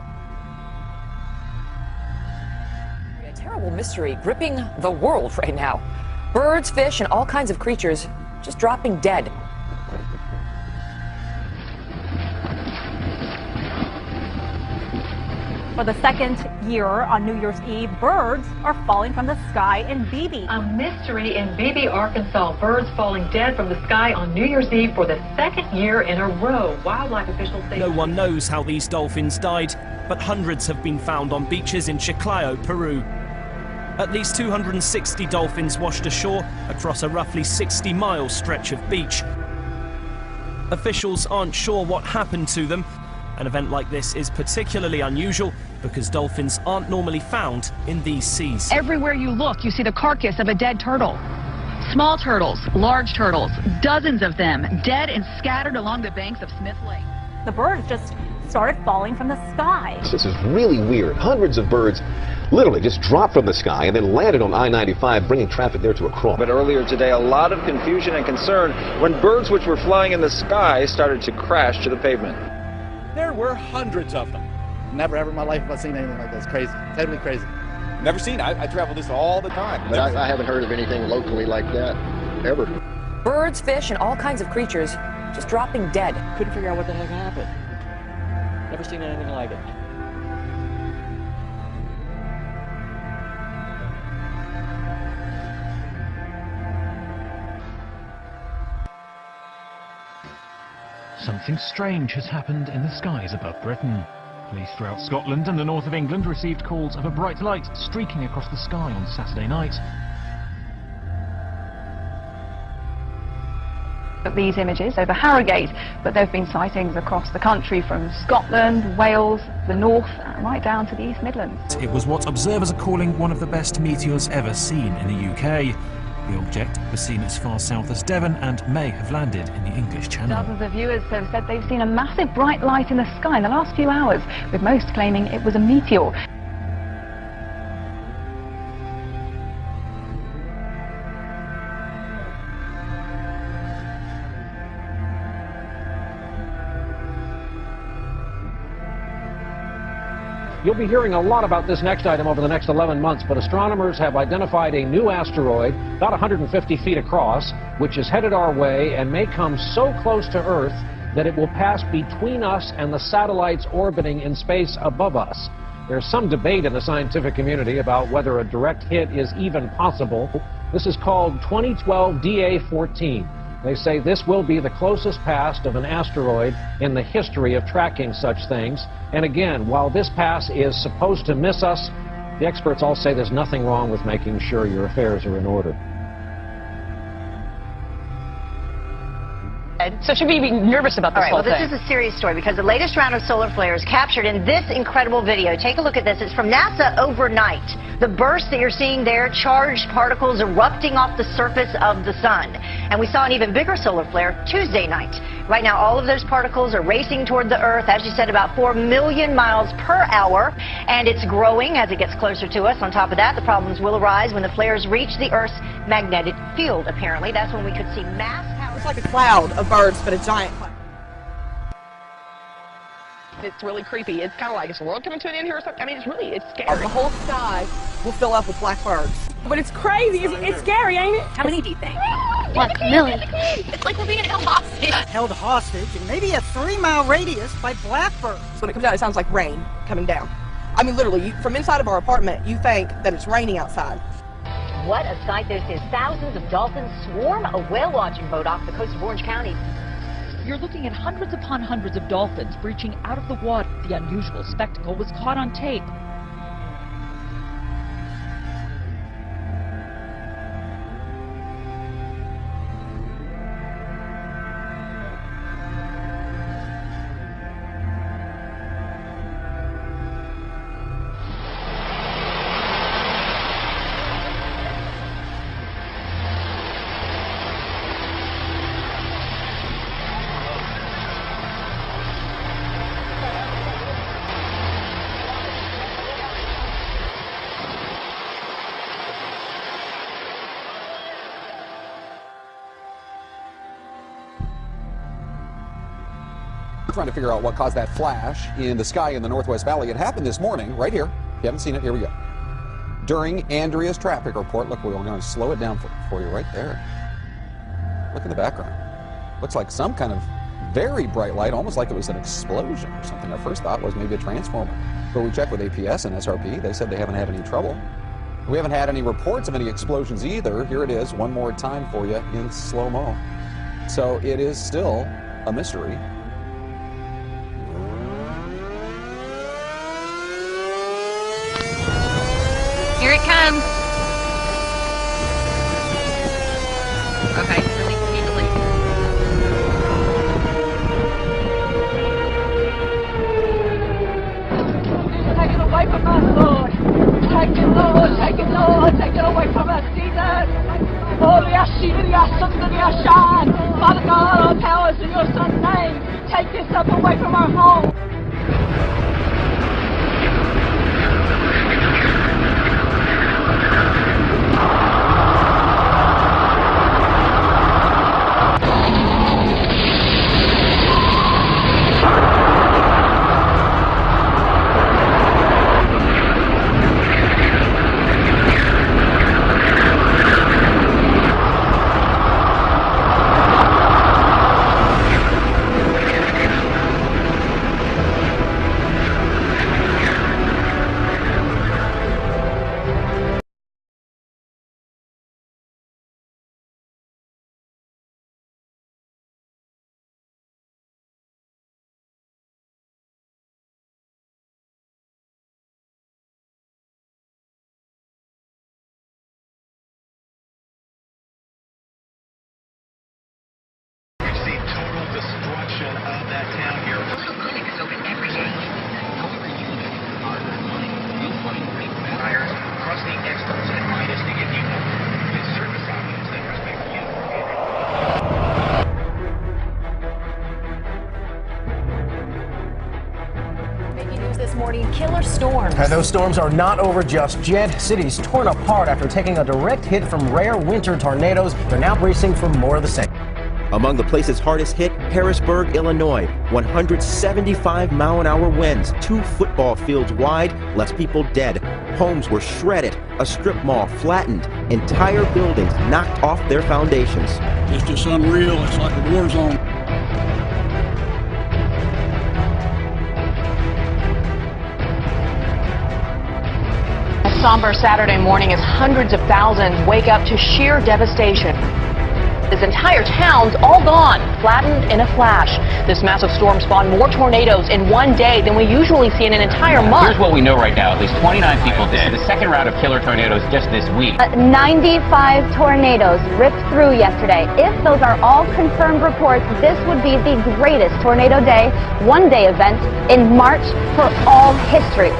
A terrible mystery gripping the world right now. Birds, fish, and all kinds of creatures just dropping dead. For the second year on New Year's Eve, birds are falling from the sky in Beebe. A mystery in Beebe, Arkansas. Birds falling dead from the sky on New Year's Eve for the second year in a row. Wildlife officials say no one knows how these dolphins died, but hundreds have been found on beaches in Chiclayo, Peru. At least 260 dolphins washed ashore across a roughly 60-mile stretch of beach. Officials aren't sure what happened to them. An event like this is particularly unusual because dolphins aren't normally found in these seas. Everywhere you look, you see the carcass of a dead turtle. Small turtles, large turtles, dozens of them, dead and scattered along the banks of Smith Lake. The birds just started falling from the sky. This is really weird. Hundreds of birds literally just dropped from the sky and then landed on I-95, bringing traffic there to a crawl. But earlier today, a lot of confusion and concern when birds which were flying in the sky started to crash to the pavement. There were hundreds of them. Never ever in my life have I seen anything like this. Crazy. Totally crazy. Never seen it. I travel this all the time. But I haven't heard of anything locally like that, ever. Birds, fish, and all kinds of creatures just dropping dead. Couldn't figure out what the heck happened. Never seen anything like it. Something strange has happened in the skies above Britain. Police throughout Scotland and the north of England received calls of a bright light streaking across the sky on Saturday night. These images over Harrogate, but there have been sightings across the country from Scotland, Wales, the north, right down to the East Midlands. It was what observers are calling one of the best meteors ever seen in the UK. The object was seen as far south as Devon and may have landed in the English Channel. Dozens of viewers have said they've seen a massive bright light in the sky in the last few hours, with most claiming it was a meteor. You'll be hearing a lot about this next item over the next 11 months, but astronomers have identified a new asteroid, about 150 feet across, which is headed our way and may come so close to Earth that it will pass between us and the satellites orbiting in space above us. There's some debate in the scientific community about whether a direct hit is even possible. This is called 2012 DA-14. They say this will be the closest pass of an asteroid in the history of tracking such things. And again, while this pass is supposed to miss us, the experts all say there's nothing wrong with making sure your affairs are in order. So should we be nervous about this whole thing? This is a serious story because the latest round of solar flares captured in this incredible video. Take a look at this. It's from NASA overnight. The burst that you're seeing there, charged particles erupting off the surface of the sun. And we saw an even bigger solar flare Tuesday night. Right now, all of those particles are racing toward the Earth, as you said, about 4 million miles per hour. And it's growing as it gets closer to us. On top of that, the problems will arise when the flares reach the Earth's magnetic field, apparently. That's when we could see mass. It's like a cloud of birds, but a giant cloud. It's really creepy. It's kind of like, is the world coming to an end here or something? I mean, it's scary. The whole sky will fill up with black birds. But it's crazy. It's scary, ain't it? How many do you think? Like a million. It's like we're being held hostage. Held hostage in maybe a 3-mile radius by blackbirds. When it comes down, it sounds like rain coming down. I mean, literally, from inside of our apartment, you think that it's raining outside. What a sight this is. Thousands of dolphins swarm a whale watching boat off the coast of Orange County. You're looking at hundreds upon hundreds of dolphins breaching out of the water. The unusual spectacle was caught on tape. Trying to figure out what caused that flash in the sky in the Northwest Valley. It happened this morning, right here. If you haven't seen it, here we go. During Andrea's traffic report, look, we're going to slow it down for you right there. Look in the background. Looks like some kind of very bright light, almost like it was an explosion or something. Our first thought was maybe a transformer. But we checked with APS and SRP. They said they haven't had any trouble. We haven't had any reports of any explosions either. Here it is, one more time for you in slow-mo. So it is still a mystery. Here it comes. Okay, release immediately. Take it away from us, Lord. Take it, Lord. Take it, Lord. Take it away from us, Jesus. Holy Father God, all powers in your Son's name. Take this up away from our home. Killer storms. And those storms are not over just yet. Cities torn apart after taking a direct hit from rare winter tornadoes. They're now bracing for more of the same. Among the places hardest hit, Harrisburg, Illinois. 175-mile-an-hour winds, 2 football fields wide, left people dead. Homes were shredded, a strip mall flattened, entire buildings knocked off their foundations. It's just unreal. It's like a war zone. somber Saturday morning as hundreds of thousands wake up to sheer devastation. This entire town's all gone, flattened in a flash. This massive storm spawned more tornadoes in one day than we usually see in an entire month. Here's what we know right now. At least 29 people dead. The second round of killer tornadoes just this week. 95 tornadoes ripped through yesterday. If those are all confirmed reports, this would be the greatest tornado day, one-day event in March for all history.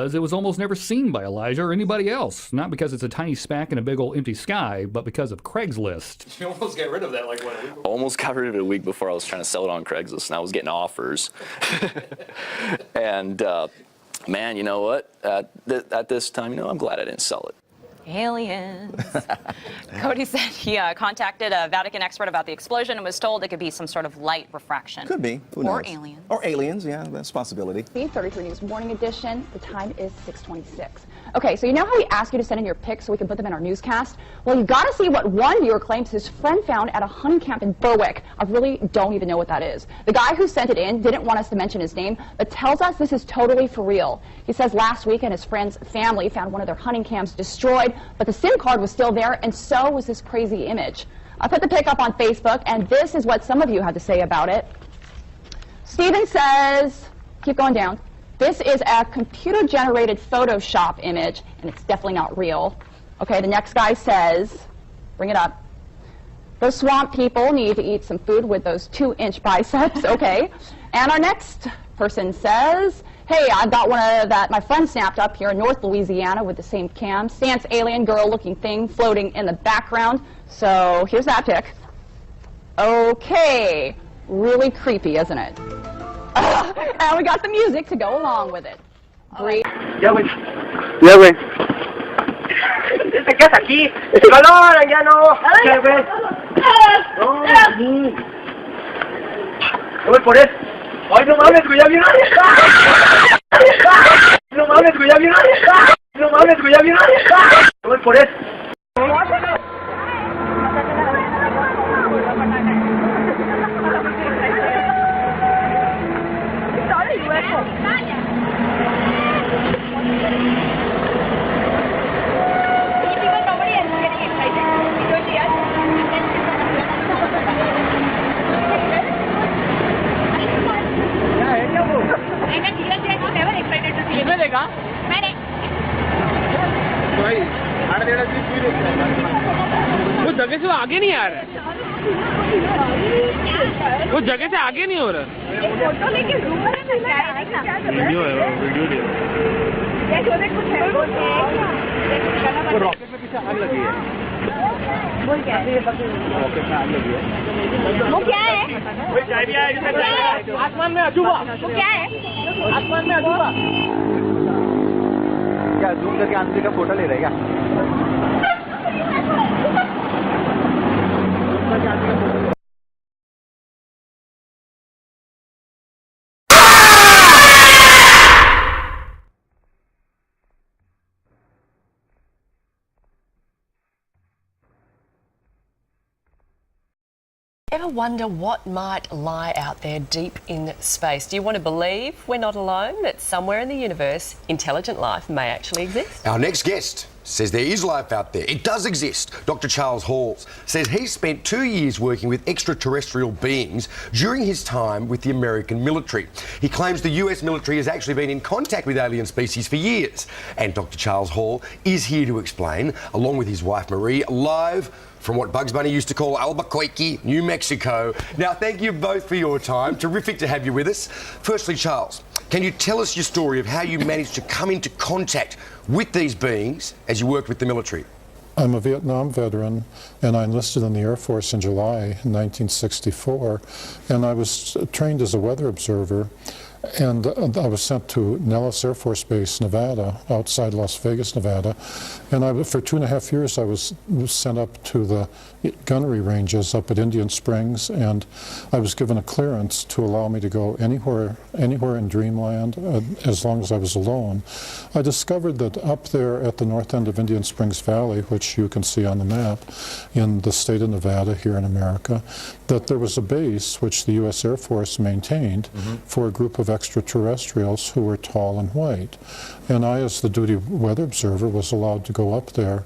It was almost never seen by Elijah or anybody else. Not because it's a tiny speck in a big old empty sky, but because of Craigslist. You almost got rid of that like what, a week before? Almost got rid of it a week before I was trying to sell it on Craigslist, and I was getting offers. And man, you know what? At this time, you know, I'm glad I didn't sell it. Aliens. Cody said he contacted a Vatican expert about the explosion and was told it could be some sort of light refraction. Could be. Who knows? Or aliens. Or aliens, yeah, that's a possibility. 33 News Morning Edition. The time is 6:26. Okay, so you know how we ask you to send in your pics so we can put them in our newscast? Well, you got to see what one viewer claims his friend found at a hunting camp in Berwick. I really don't even know what that is. The guy who sent it in didn't want us to mention his name, but tells us this is totally for real. He says last weekend his friend's family found one of their hunting camps destroyed, but the SIM card was still there, and so was this crazy image. I put the pic up on Facebook, and this is what some of you had to say about it. Steven says, keep going down, this is a computer-generated Photoshop image, and it's definitely not real. Okay, the next guy says, bring it up, those swamp people need to eat some food with those 2-inch biceps, okay. And our next person says, hey, I've got one of that my friend snapped up here in North Louisiana with the same cam. Stance alien girl-looking thing floating in the background. So here's that pic. Okay, really creepy, isn't it? And we got the music to go along with it. Great. Ya, güey. Ya, güey. ¿Te quedas aquí? ¡Calor, ya no! ¿Qué, güey? No, yo voy por él. ¡Ay, no mames, güey, ya vino! ¡No mames, güey, ya vino! ¡No mames, güey, ya vino! Yo voy por él. वो जगह से आगे नहीं आ रहा है वो जगह से आगे नहीं हो रहा वीडियो है वो रॉकेट में पीछे आग लगी है रॉकेट में आग लगी है वो क्या है आसमान में अजूबा वो क्या है आसमान में अजूबा क्या जूम करके आंसर का फोटो ले रहे क्या Ever wonder what might lie out there deep in space? Do you want to believe we're not alone, that somewhere in the universe intelligent life may actually exist? Our next guest says there is life out there. It does exist. Dr. Charles Hall says he spent 2 years working with extraterrestrial beings during his time with the American military. He claims the US military has actually been in contact with alien species for years. And Dr. Charles Hall is here to explain, along with his wife Marie, live from what Bugs Bunny used to call Albuquerque, New Mexico. Now, thank you both for your time. Terrific to have you with us. Firstly, Charles, can you tell us your story of how you managed to come into contact with these beings as you worked with the military? I'm a Vietnam veteran, and I enlisted in the Air Force in July 1964, and I was trained as a weather observer. And I was sent to Nellis Air Force Base, Nevada, outside Las Vegas, Nevada. And for 2.5 years, I was sent up to the gunnery ranges up at Indian Springs, and I was given a clearance to allow me to go anywhere in Dreamland, as long as I was alone. I discovered that up there at the north end of Indian Springs Valley, which you can see on the map, in the state of Nevada here in America, that there was a base which the U.S. Air Force maintained for a group of extraterrestrials who were tall and white. And I, as the duty weather observer, was allowed to go up there,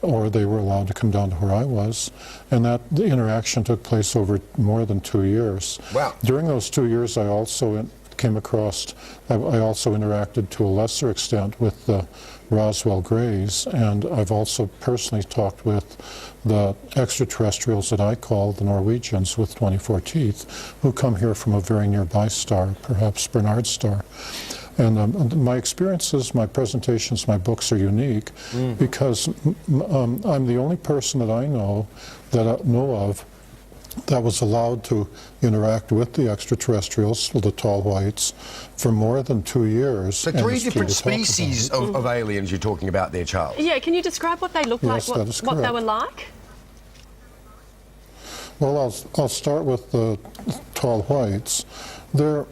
or they were allowed to come down to where I was. And the interaction took place over more than 2 years. Wow. During those 2 years, I also came across, I also interacted to a lesser extent with the Roswell Greys, and I've also personally talked with the extraterrestrials that I call the Norwegians with 24 teeth, who come here from a very nearby star, perhaps Bernard star. And my experiences, my presentations, my books are unique because I'm the only person that I know of that was allowed to interact with the extraterrestrials, the tall whites, for more than 2 years. So 3 different species of aliens you're talking about there, Charles. Yeah, can you describe what they look Yes, like, that is what they correct. were like? Well, I'll start with the tall whites. They're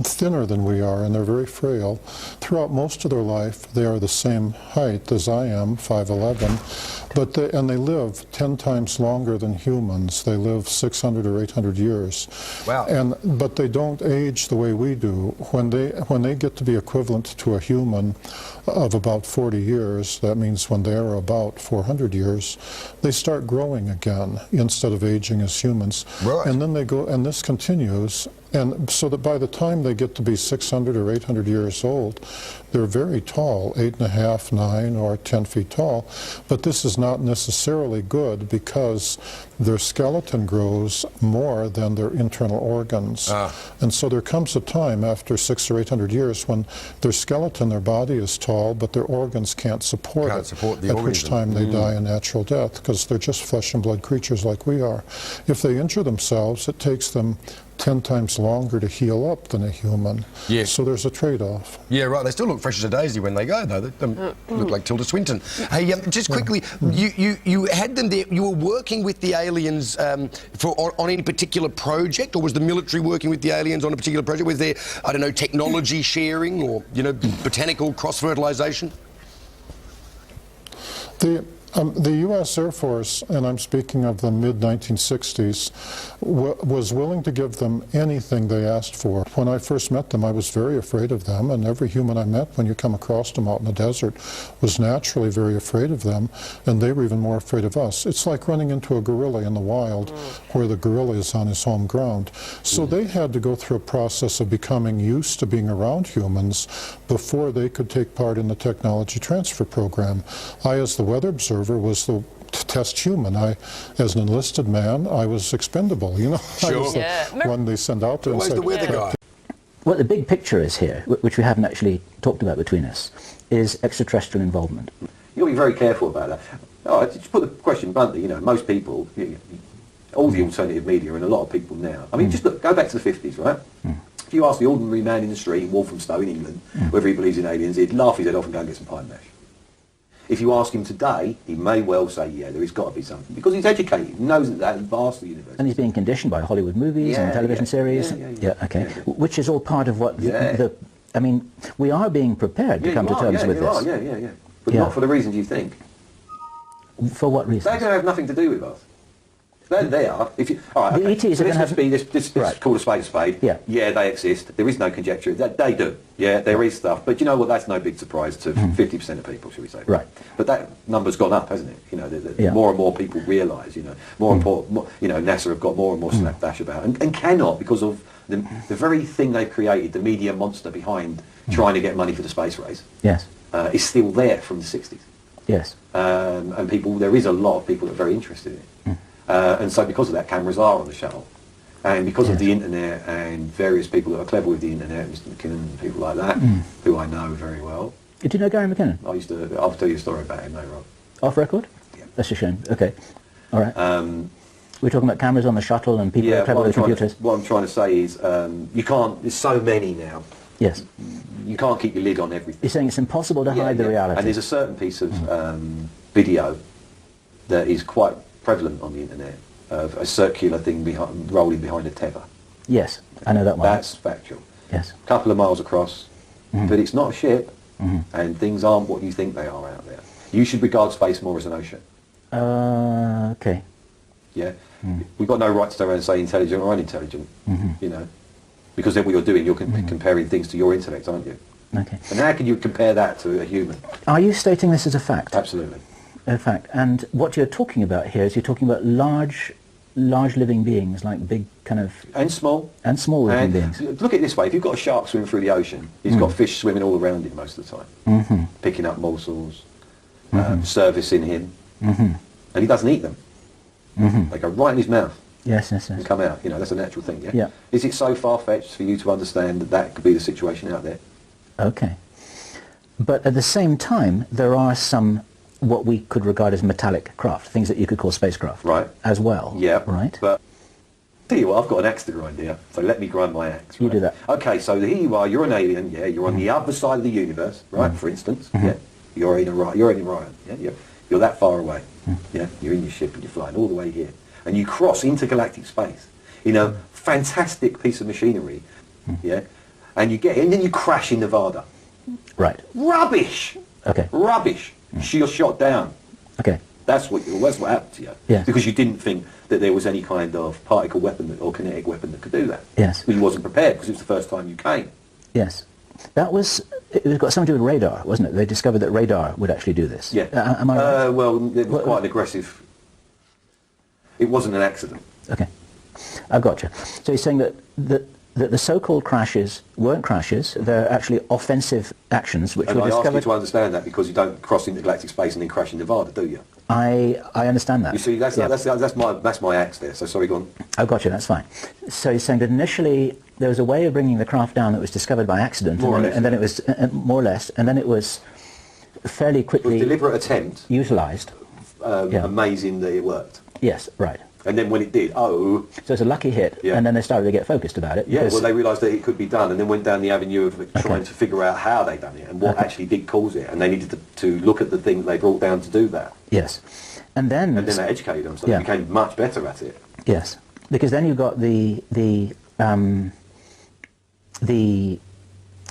thinner than we are, and they're very frail. Throughout most of their life, they are the same height as I am, 5'11", and they live 10 times longer than humans. They live 600 or 800 years. Wow. But they don't age the way we do. When they get to be equivalent to a human of about 40 years, that means when they are about 400 years, they start growing again instead of aging as humans. Right. And then they go, and this continues And so that by the time they get to be 600 or 800 years old, they're very tall, 8.5, 9, or 10 feet tall. But this is not necessarily good because their skeleton grows more than their internal organs. And so there comes a time after 600 or 800 years when their skeleton, their body is tall, but their organs can't support it, at which time they die a natural death, because they're just flesh and blood creatures like we are. If they injure themselves, it takes them 10 times longer to heal up than a human. Yeah. So there's a trade-off. Yeah, right. They still look fresh as a daisy when they go, though. They look like Tilda Swinton. Hey, just quickly, you had them there. You were working with the aliens on any particular project, or was the military working with the aliens on a particular project? Was there, I don't know, technology sharing or, you know, botanical cross-fertilisation? The U.S. Air Force, and I'm speaking of the mid-1960s, was willing to give them anything they asked for. When I first met them, I was very afraid of them, and every human I met when you come across them out in the desert was naturally very afraid of them, and they were even more afraid of us. It's like running into a gorilla in the wild where the gorilla is on his home ground. So they had to go through a process of becoming used to being around humans before they could take part in the technology transfer program. I, as the weather observer, was the test human. As an enlisted man, I was expendable, you know. I was the one they send out to. Where's the weather guy? What the big picture is here, which we haven't actually talked about between us, is extraterrestrial involvement. You've got to be very careful about that. Oh, just put the question bluntly, you know, most people, all the alternative media and a lot of people now, I mean, just look, go back to the 50s, right? If you ask the ordinary man in the street in Walthamstow in England whether he believes in aliens, he'd laugh his head off and go and get some pie and mash. If you ask him today, he may well say, yeah, there has got to be something, because he's educated, he knows that that's vast the universe. And he's being conditioned by Hollywood movies and television series. Okay. Which is all part of what I mean, we are being prepared to come to terms with this. But not for the reasons you think. For what reason? They're going to have nothing to do with us. They are. If you, all right, the ETs are going to have... This called a spade a spade. Yeah, they exist. There is no conjecture. They do. Yeah, there is stuff. But you know what? That's no big surprise to 50% of people, should we say. Right. But that number's gone up, hasn't it? You know, more and more people realise, you know, more important, you know, NASA have got more and more slapdash about and cannot, because of the very thing they've created, the media monster behind trying to get money for the space race. Yes. Is still there from the 60s. Yes. And people, there is a lot of people that are very interested in it. And so because of that, cameras are on the shuttle. And because of the internet and various people that are clever with the internet, Mr. McKinnon and people like that, who I know very well. Did you know Gary McKinnon? I'll tell you a story about him later on. Off record? Yeah. That's a shame. Okay. All right. We're talking about cameras on the shuttle and people clever with computers. What I'm trying to say is, you can't, there's so many now. Yes. You can't keep your lid on everything. You're saying it's impossible to hide the reality. And there's a certain piece of video that is quite prevalent on the internet, of a circular thing rolling behind a tether. Yes, I know that one. That's factual. Yes. A couple of miles across, but it's not a ship, and things aren't what you think they are out there. You should regard space more as an ocean. Okay. Yeah. We've got no right to go around and say intelligent or unintelligent, you know, because then what you're doing, you're comparing things to your intellect, aren't you? Okay. And how can you compare that to a human? Are you stating this as a fact? Absolutely. A fact. And what you're talking about here is you're talking about large living beings, like big kind of... And small. And small living beings. Look at it this way, if you've got a shark swimming through the ocean, he's got fish swimming all around him most of the time, picking up morsels, servicing him, and he doesn't eat them. They go right in his mouth. Yes. And come out. You know, that's a natural thing, yeah? Is it so far-fetched for you to understand that that could be the situation out there? Okay. But at the same time, there are some what we could regard as metallic craft, things that you could call spacecraft, right? As well, yeah, right. But tell you what, I've got an axe to grind here, so let me grind my axe. Right? You do that. Okay, so here you are. You're an alien. Yeah, you're on the other side of the universe, right? For instance, yeah, you're in Orion. Yeah, you're that far away. Yeah, you're in your ship and you're flying all the way here, and you cross intergalactic space in a fantastic piece of machinery. Yeah, and you get, and then you crash in Nevada. Right. Rubbish. Okay. Rubbish. You're shot down. Okay. That's what happened to you. Yeah. Because you didn't think that there was any kind of particle weapon or kinetic weapon that could do that. Yes. Because you wasn't prepared, because it was the first time you came. Yes. It was got something to do with radar, wasn't it? They discovered that radar would actually do this. Yeah. Am I right? Well, it was quite an aggressive... It wasn't an accident. Okay. I've got you. So you're saying that that the so-called crashes weren't crashes. They're actually offensive actions which and were I discovered. ask you to understand that because you don't cross intergalactic space and then crash in Nevada, do you? I understand that. You see, that's my axe there. So sorry, go on. Oh, gotcha. That's fine. So you're saying that initially there was a way of bringing the craft down that was discovered by accident, and then it was more or less, and then it was fairly quickly deliberate attempt, utilised. Amazing that it worked. Yes, right. And then when it did, so it's a lucky hit, and then they started to get focused about it. Yeah, well, they realised that it could be done, and then went down the avenue of trying to figure out how they done it and what actually did cause it, and they needed to look at the thing they brought down to do that. Yes, and then they educated them, so they became much better at it. Yes, because then you got the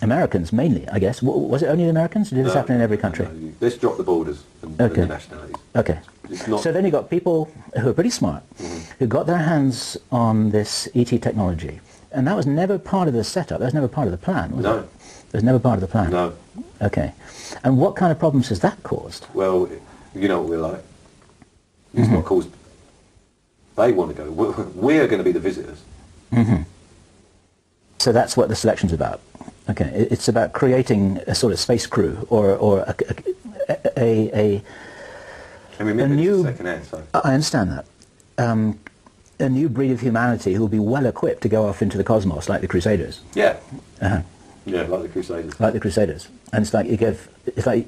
Americans mainly, I guess. Was it only the Americans? Or did this happen in every country? No, let's drop the borders and the nationalities. Okay. So then you got people who are pretty smart, who got their hands on this ET technology, and that was never part of the setup. That was never part of the plan, was it? No. It was never part of the plan? No. Okay. And what kind of problems has that caused? Well, you know what we're like. It's not caused... They want to go. We're going to be the visitors. So that's what the selection's about. Okay. It's about creating a sort of space crew or a and remember, new, it's second hand, so. I understand that. A new breed of humanity who will be well equipped to go off into the cosmos like the Crusaders. Yeah. Yeah, like the Crusaders. Like the Crusaders. And it's like it's like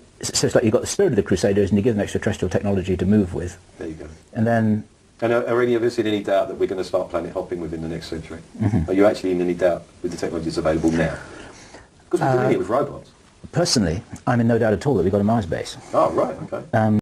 you've got the spirit of the Crusaders and you give them extraterrestrial technology to move with. There you go. And then... And are any of us in any doubt that we're going to start planet hopping within the next century? Are you actually in any doubt with the technology that's available now? Because we're doing it with robots. Personally, I'm in no doubt at all that we've got a Mars base. Oh, right, okay.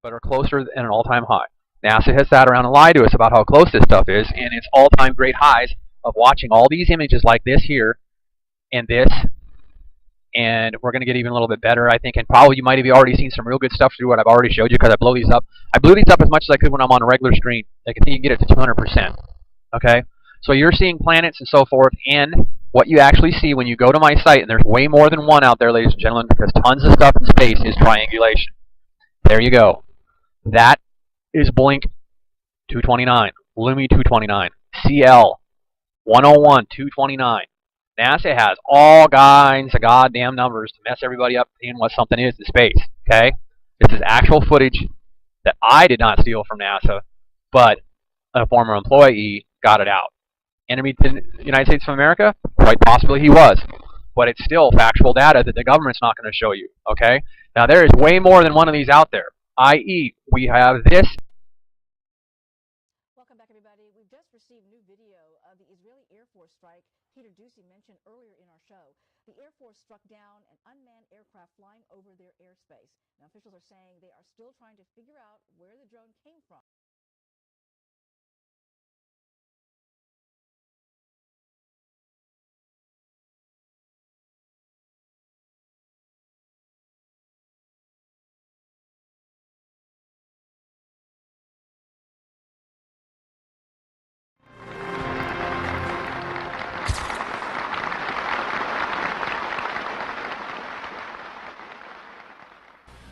but are closer than an all-time high. NASA has sat around and lied to us about how close this stuff is, and it's all-time great highs of watching all these images like this here and this, and we're going to get even a little bit better, I think, and probably you might have already seen some real good stuff through what I've already showed you because I blow these up. I blew these up as much as I could when I'm on a regular screen. I can see you can get it to 200%. Okay? So you're seeing planets and so forth, and what you actually see when you go to my site, and there's way more than one out there, ladies and gentlemen, because tons of stuff in space is triangulation. There you go. That is Blink 229, Lumi 229, CL 101 229. NASA has all kinds of goddamn numbers to mess everybody up in what something is in space. Okay? This is actual footage that I did not steal from NASA, but a former employee got it out. Enemy to the United States of America? Quite possibly he was. But it's still factual data that the government's not going to show you. Okay? Now there is way more than one of these out there. I.e., we have this. Welcome back, everybody. We've just received new video of the Israeli Air Force strike Peter Ducey mentioned earlier in our show. The Air Force struck down an unmanned aircraft flying over their airspace. Now, officials are saying they are still trying to figure out where the drone came from.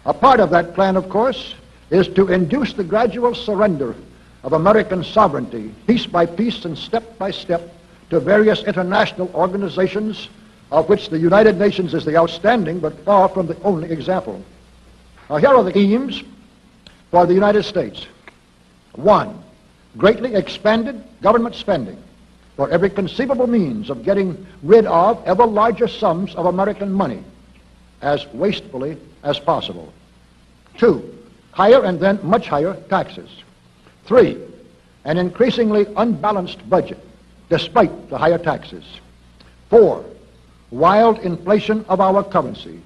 A part of that plan, of course, is to induce the gradual surrender of American sovereignty, piece by piece and step by step, to various international organizations, of which the United Nations is the outstanding but far from the only example. Now, here are the aims for the United States. 1, greatly expanded government spending for every conceivable means of getting rid of ever larger sums of American money as wastefully as possible. 2, higher and then much higher taxes. 3, an increasingly unbalanced budget despite the higher taxes. 4, wild inflation of our currency.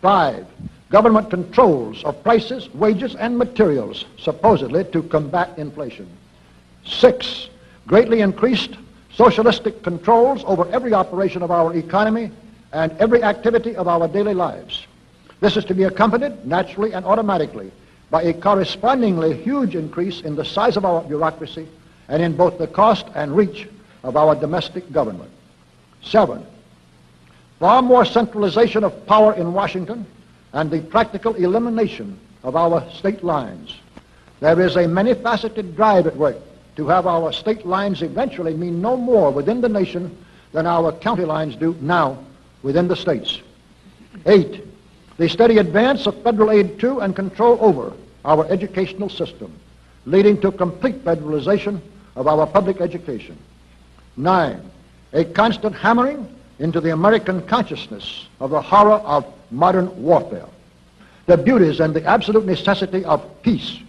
5, government controls of prices, wages, and materials, supposedly to combat inflation. 6, greatly increased socialistic controls over every operation of our economy and every activity of our daily lives. This is to be accompanied, naturally and automatically, by a correspondingly huge increase in the size of our bureaucracy and in both the cost and reach of our domestic government. 7, far more centralization of power in Washington and the practical elimination of our state lines. There is a many-faceted drive at work to have our state lines eventually mean no more within the nation than our county lines do now within the states. 8, the steady advance of federal aid to and control over our educational system, leading to complete federalization of our public education. 9, a constant hammering into the American consciousness of the horror of modern warfare, the beauties and the absolute necessity of peace,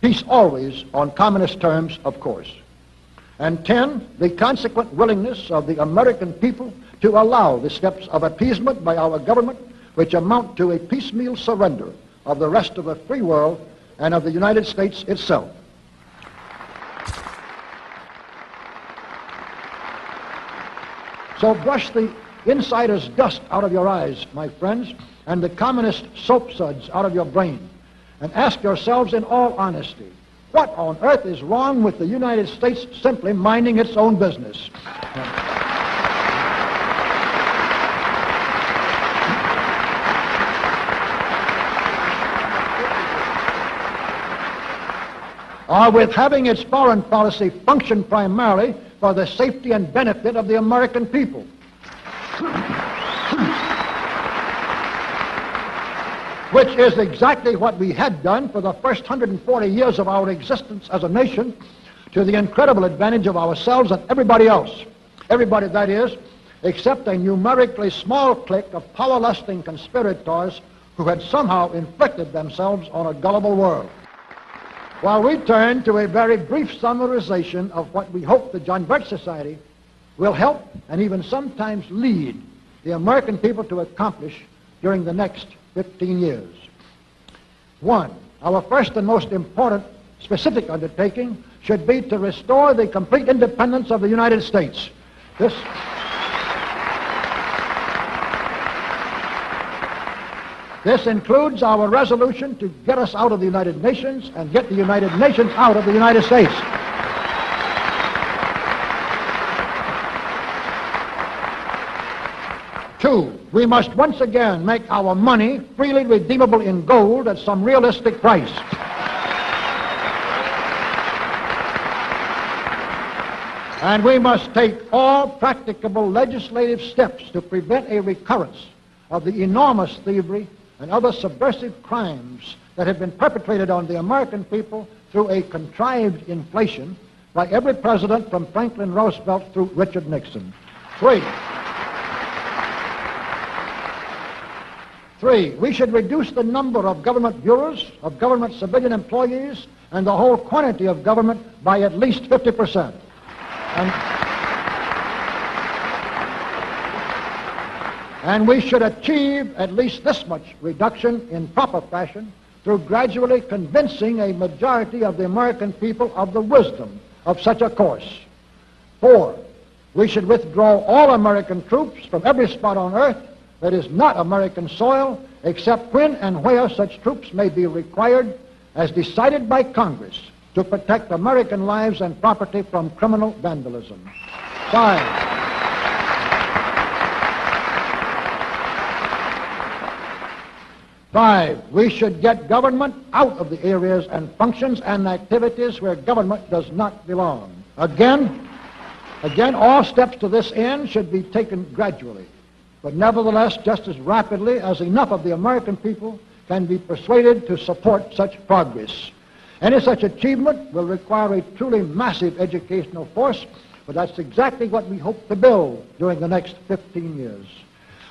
peace always on communist terms, of course. And 10, the consequent willingness of the American people to allow the steps of appeasement by our government which amount to a piecemeal surrender of the rest of the free world and of the United States itself. So brush the insider's dust out of your eyes, my friends, and the communist soap suds out of your brain, and ask yourselves in all honesty, what on earth is wrong with the United States simply minding its own business? Or with having its foreign policy function primarily for the safety and benefit of the American people. Which is exactly what we had done for the first 140 years of our existence as a nation, to the incredible advantage of ourselves and everybody else. Everybody, that is, except a numerically small clique of power-lusting conspirators who had somehow inflicted themselves on a gullible world. While we turn to a very brief summarization of what we hope the John Birch Society will help and even sometimes lead the American people to accomplish during the next 15 years. 1, our first and most important specific undertaking should be to restore the complete independence of the United States. This includes our resolution to get us out of the United Nations and get the United Nations out of the United States. Two, we must once again make our money freely redeemable in gold at some realistic price. And we must take all practicable legislative steps to prevent a recurrence of the enormous thievery and other subversive crimes that have been perpetrated on the American people through a contrived inflation by every president from Franklin Roosevelt through Richard Nixon. Three, we should reduce the number of government bureaus, of government civilian employees, and the whole quantity of government by at least 50%. And we should achieve at least this much reduction in proper fashion through gradually convincing a majority of the American people of the wisdom of such a course. Four, we should withdraw all American troops from every spot on earth that is not American soil, except when and where such troops may be required, as decided by Congress, to protect American lives and property from criminal vandalism. Five, we should get government out of the areas and functions and activities where government does not belong. Again, all steps to this end should be taken gradually, but nevertheless just as rapidly as enough of the American people can be persuaded to support such progress. Any such achievement will require a truly massive educational force, but that's exactly what we hope to build during the next 15 years.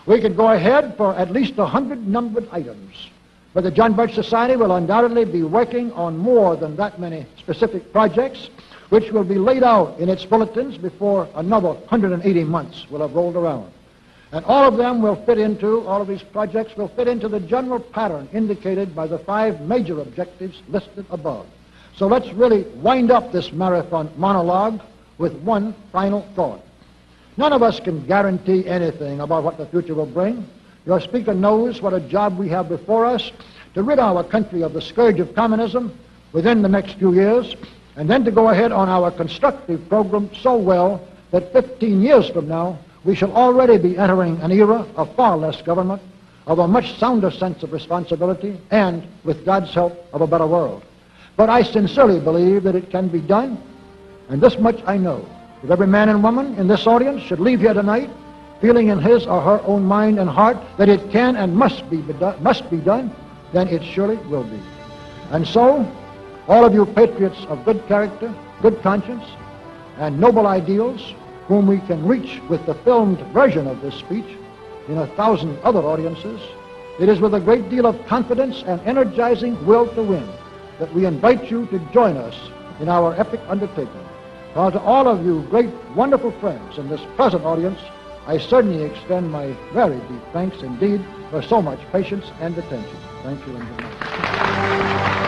We could go ahead for at least 100 numbered items, but the John Birch Society will undoubtedly be working on more than that many specific projects, which will be laid out in its bulletins before another 180 months will have rolled around. And all of these projects will fit into the general pattern indicated by the 5 major objectives listed above. So let's really wind up this marathon monologue with one final thought. None of us can guarantee anything about what the future will bring. Your speaker knows what a job we have before us to rid our country of the scourge of communism within the next few years, and then to go ahead on our constructive program so well that 15 years from now, we shall already be entering an era of far less government, of a much sounder sense of responsibility, and, with God's help, of a better world. But I sincerely believe that it can be done, and this much I know. If every man and woman in this audience should leave here tonight feeling in his or her own mind and heart that it can and must be done, then it surely will be. And so, all of you patriots of good character, good conscience, and noble ideals, whom we can reach with the filmed version of this speech in 1,000 other audiences, it is with a great deal of confidence and energizing will to win that we invite you to join us in our epic undertaking. While to all of you great, wonderful friends in this present audience, I certainly extend my very deep thanks indeed for so much patience and attention. Thank you and good night.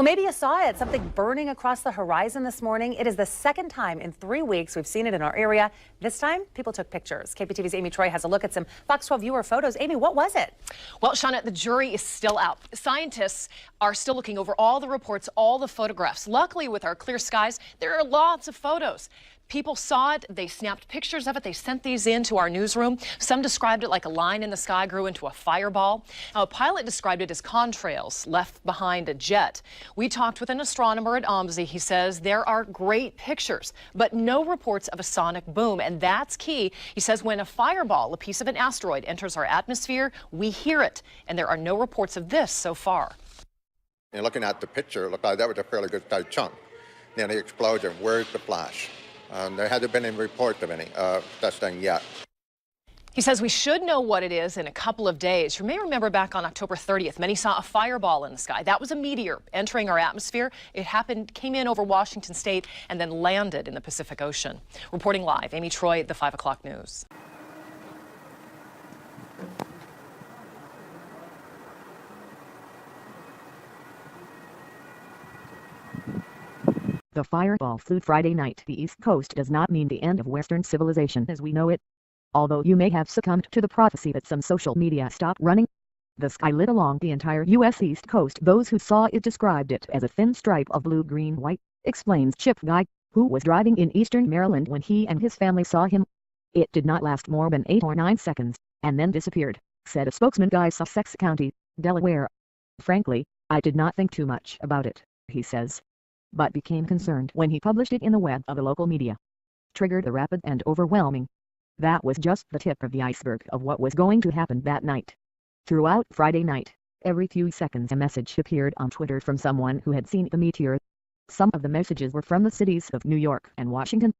Well, maybe you saw it, something burning across the horizon this morning. It is the second time in 3 weeks we've seen it in our area. This time, people took pictures. KPTV's Amy Troy has a look at some Fox 12 viewer photos. Amy, what was it? Well, Shauna, the jury is still out. Scientists are still looking over all the reports, all the photographs. Luckily, with our clear skies, there are lots of photos. People saw it, they snapped pictures of it, they sent these in to our newsroom. Some described it like a line in the sky grew into a fireball. Now, a pilot described it as contrails left behind a jet. We talked with an astronomer at OMSI. He says there are great pictures, but no reports of a sonic boom, and that's key. He says when a fireball, a piece of an asteroid, enters our atmosphere, we hear it, and there are no reports of this so far. And looking at the picture, it looked like that was a fairly good sized chunk. Then the explosion, where's the flash? There hasn't been any report of any such thing yet. He says we should know what it is in a couple of days. You may remember back on October 30th, many saw a fireball in the sky. That was a meteor entering our atmosphere. It came in over Washington State and then landed in the Pacific Ocean. Reporting live, Amy Troy, the 5 o'clock news. The fireball flew Friday night to the East Coast does not mean the end of Western civilization as we know it. Although you may have succumbed to the prophecy that some social media stopped running. The sky lit along the entire U.S. East Coast. Those who saw it described it as a thin stripe of blue-green-white, explains Chip Guy, who was driving in eastern Maryland when he and his family saw him. It did not last more than 8 or 9 seconds, and then disappeared, said a spokesman Guy, Sussex County, Delaware. Frankly, I did not think too much about it, he says, but became concerned when he published it in the web of the local media. Triggered a rapid and overwhelming. That was just the tip of the iceberg of what was going to happen that night. Throughout Friday night, every few seconds a message appeared on Twitter from someone who had seen the meteor. Some of the messages were from the cities of New York and Washington.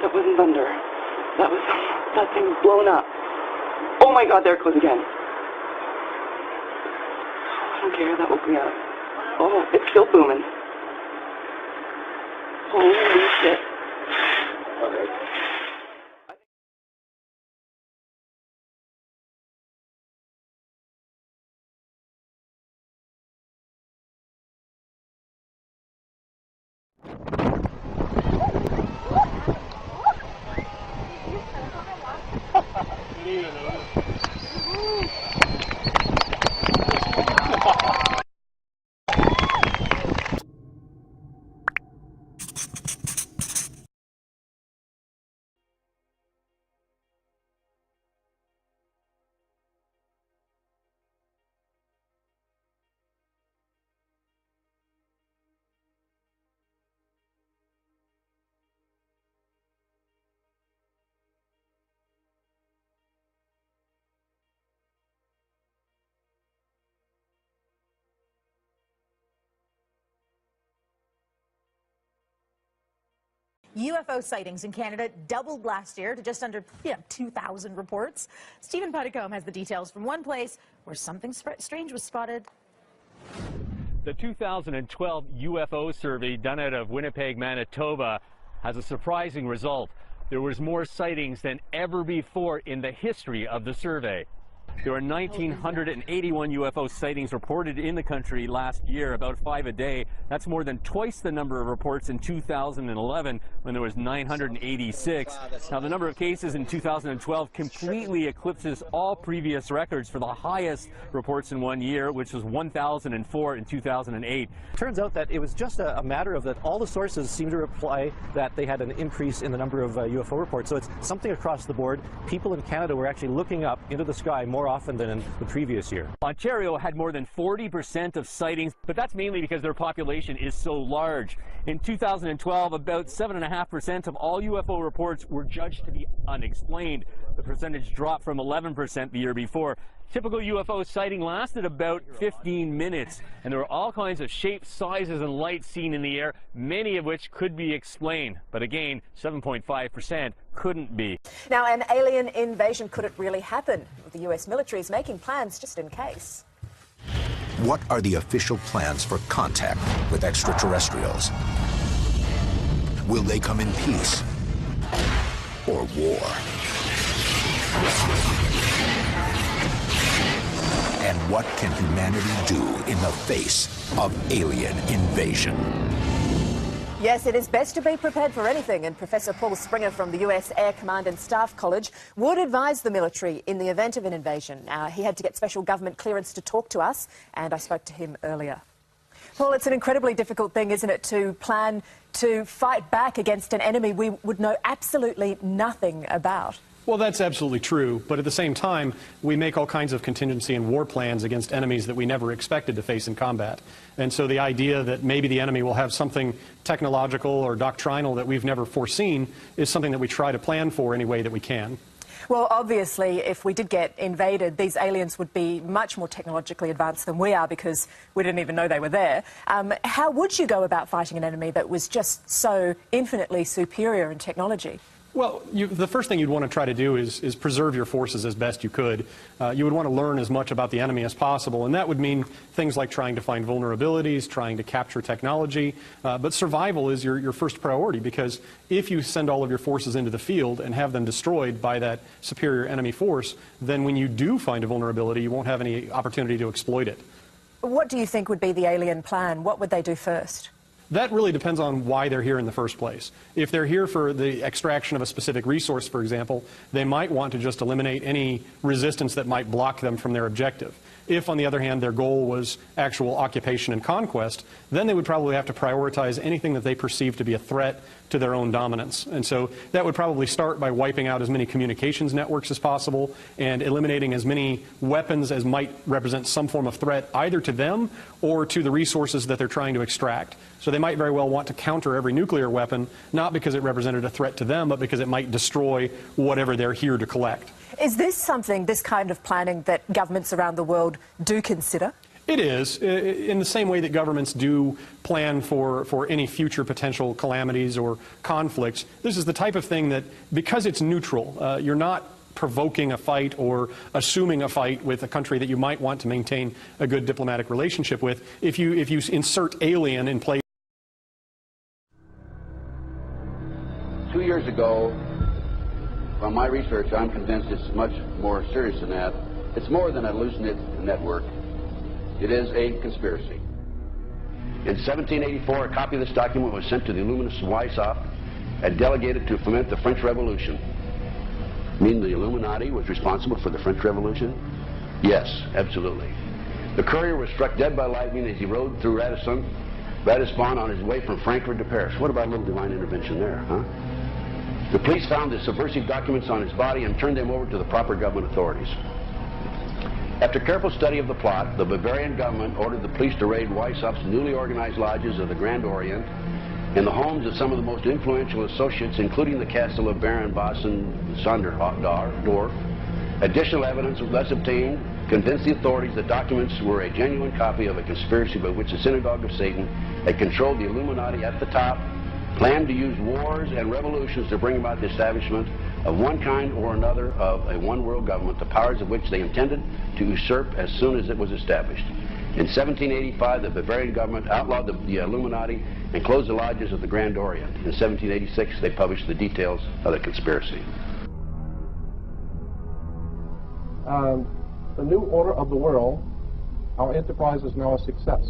That wasn't thunder. That thing was blown up. Oh my God, there it goes again. I don't care, that woke me up. Oh, it's still booming. Holy shit. Okay. UFO sightings in Canada doubled last year to just under 2,000 reports. Stephen Putticombe has the details from one place where something strange was spotted. The 2012 UFO survey done out of Winnipeg, Manitoba has a surprising result. There was more sightings than ever before in the history of the survey. There were 1,981 UFO sightings reported in the country last year, about 5 a day. That's more than twice the number of reports in 2011 when there was 986. Now, the number of cases in 2012 completely eclipses all previous records for the highest reports in 1 year, which was 1,004 in 2008. Turns out that it was just a matter of that all the sources seem to reply that they had an increase in the number of UFO reports. So it's something across the board. People in Canada were actually looking up into the sky more often than in the previous year. Ontario had more than 40% of sightings, but that's mainly because their population is so large. In 2012, about 7.5% of all UFO reports were judged to be unexplained. The percentage dropped from 11% the year before. Typical UFO sighting lasted about 15 minutes, and there were all kinds of shapes, sizes, and lights seen in the air, many of which could be explained. But again, 7.5% couldn't be. Now, an alien invasion, could it really happen? The US military is making plans just in case. What are the official plans for contact with extraterrestrials? Will they come in peace or war? And what can humanity do in the face of alien invasion? Yes, it is best to be prepared for anything, and Professor Paul Springer from the US Air Command and Staff College would advise the military in the event of an invasion. He had to get special government clearance to talk to us, and I spoke to him earlier. Paul, it's an incredibly difficult thing, isn't it, to plan to fight back against an enemy we would know absolutely nothing about? Well, that's absolutely true, but at the same time, we make all kinds of contingency and war plans against enemies that we never expected to face in combat. And so the idea that maybe the enemy will have something technological or doctrinal that we've never foreseen is something that we try to plan for any way that we can. Well, obviously, if we did get invaded, these aliens would be much more technologically advanced than we are because we didn't even know they were there. How would you go about fighting an enemy that was just so infinitely superior in technology? Well, the first thing you'd want to try to do is preserve your forces as best you could. You would want to learn as much about the enemy as possible, and that would mean things like trying to find vulnerabilities, trying to capture technology. But survival is your first priority, because if you send all of your forces into the field and have them destroyed by that superior enemy force, then when you do find a vulnerability, you won't have any opportunity to exploit it. What do you think would be the alien plan? What would they do first? That really depends on why they're here in the first place. If they're here for the extraction of a specific resource, for example, they might want to just eliminate any resistance that might block them from their objective. If, on the other hand, their goal was actual occupation and conquest, then they would probably have to prioritize anything that they perceive to be a threat to their own dominance. And so that would probably start by wiping out as many communications networks as possible and eliminating as many weapons as might represent some form of threat either to them or to the resources that they're trying to extract. So they might very well want to counter every nuclear weapon, not because it represented a threat to them, but because it might destroy whatever they're here to collect. Is this something, this kind of planning, that governments around the world do consider? It is, in the same way that governments do plan for any future potential calamities or conflicts. This is the type of thing that, because it's neutral, you're not provoking a fight or assuming a fight with a country that you might want to maintain a good diplomatic relationship with. If you insert alien in place. 2 years ago, from my research, I'm convinced it's much more serious than that. It's more than a loose-knit network. It is a conspiracy. In 1784, a copy of this document was sent to the illuminist Weishaupt and delegated to foment the French Revolution. Mean the Illuminati was responsible for the French Revolution? Yes, absolutely. The courier was struck dead by lightning as he rode through Ratisbon on his way from Frankfurt to Paris. What about a little divine intervention there, huh? The police found the subversive documents on his body and turned them over to the proper government authorities. After careful study of the plot, the Bavarian government ordered the police to raid Weishaupt's newly organized lodges of the Grand Orient and the homes of some of the most influential associates, including the castle of Baron Bossen-Sonderdorf. Additional evidence was thus obtained, convinced the authorities that documents were a genuine copy of a conspiracy by which the Synagogue of Satan had controlled the Illuminati at the top, planned to use wars and revolutions to bring about the establishment of one kind or another of a one-world government, the powers of which they intended to usurp as soon as it was established. In 1785, the Bavarian government outlawed the Illuminati and closed the lodges of the Grand Orient. In 1786, they published the details of the conspiracy. The new order of the world, our enterprise is now a success.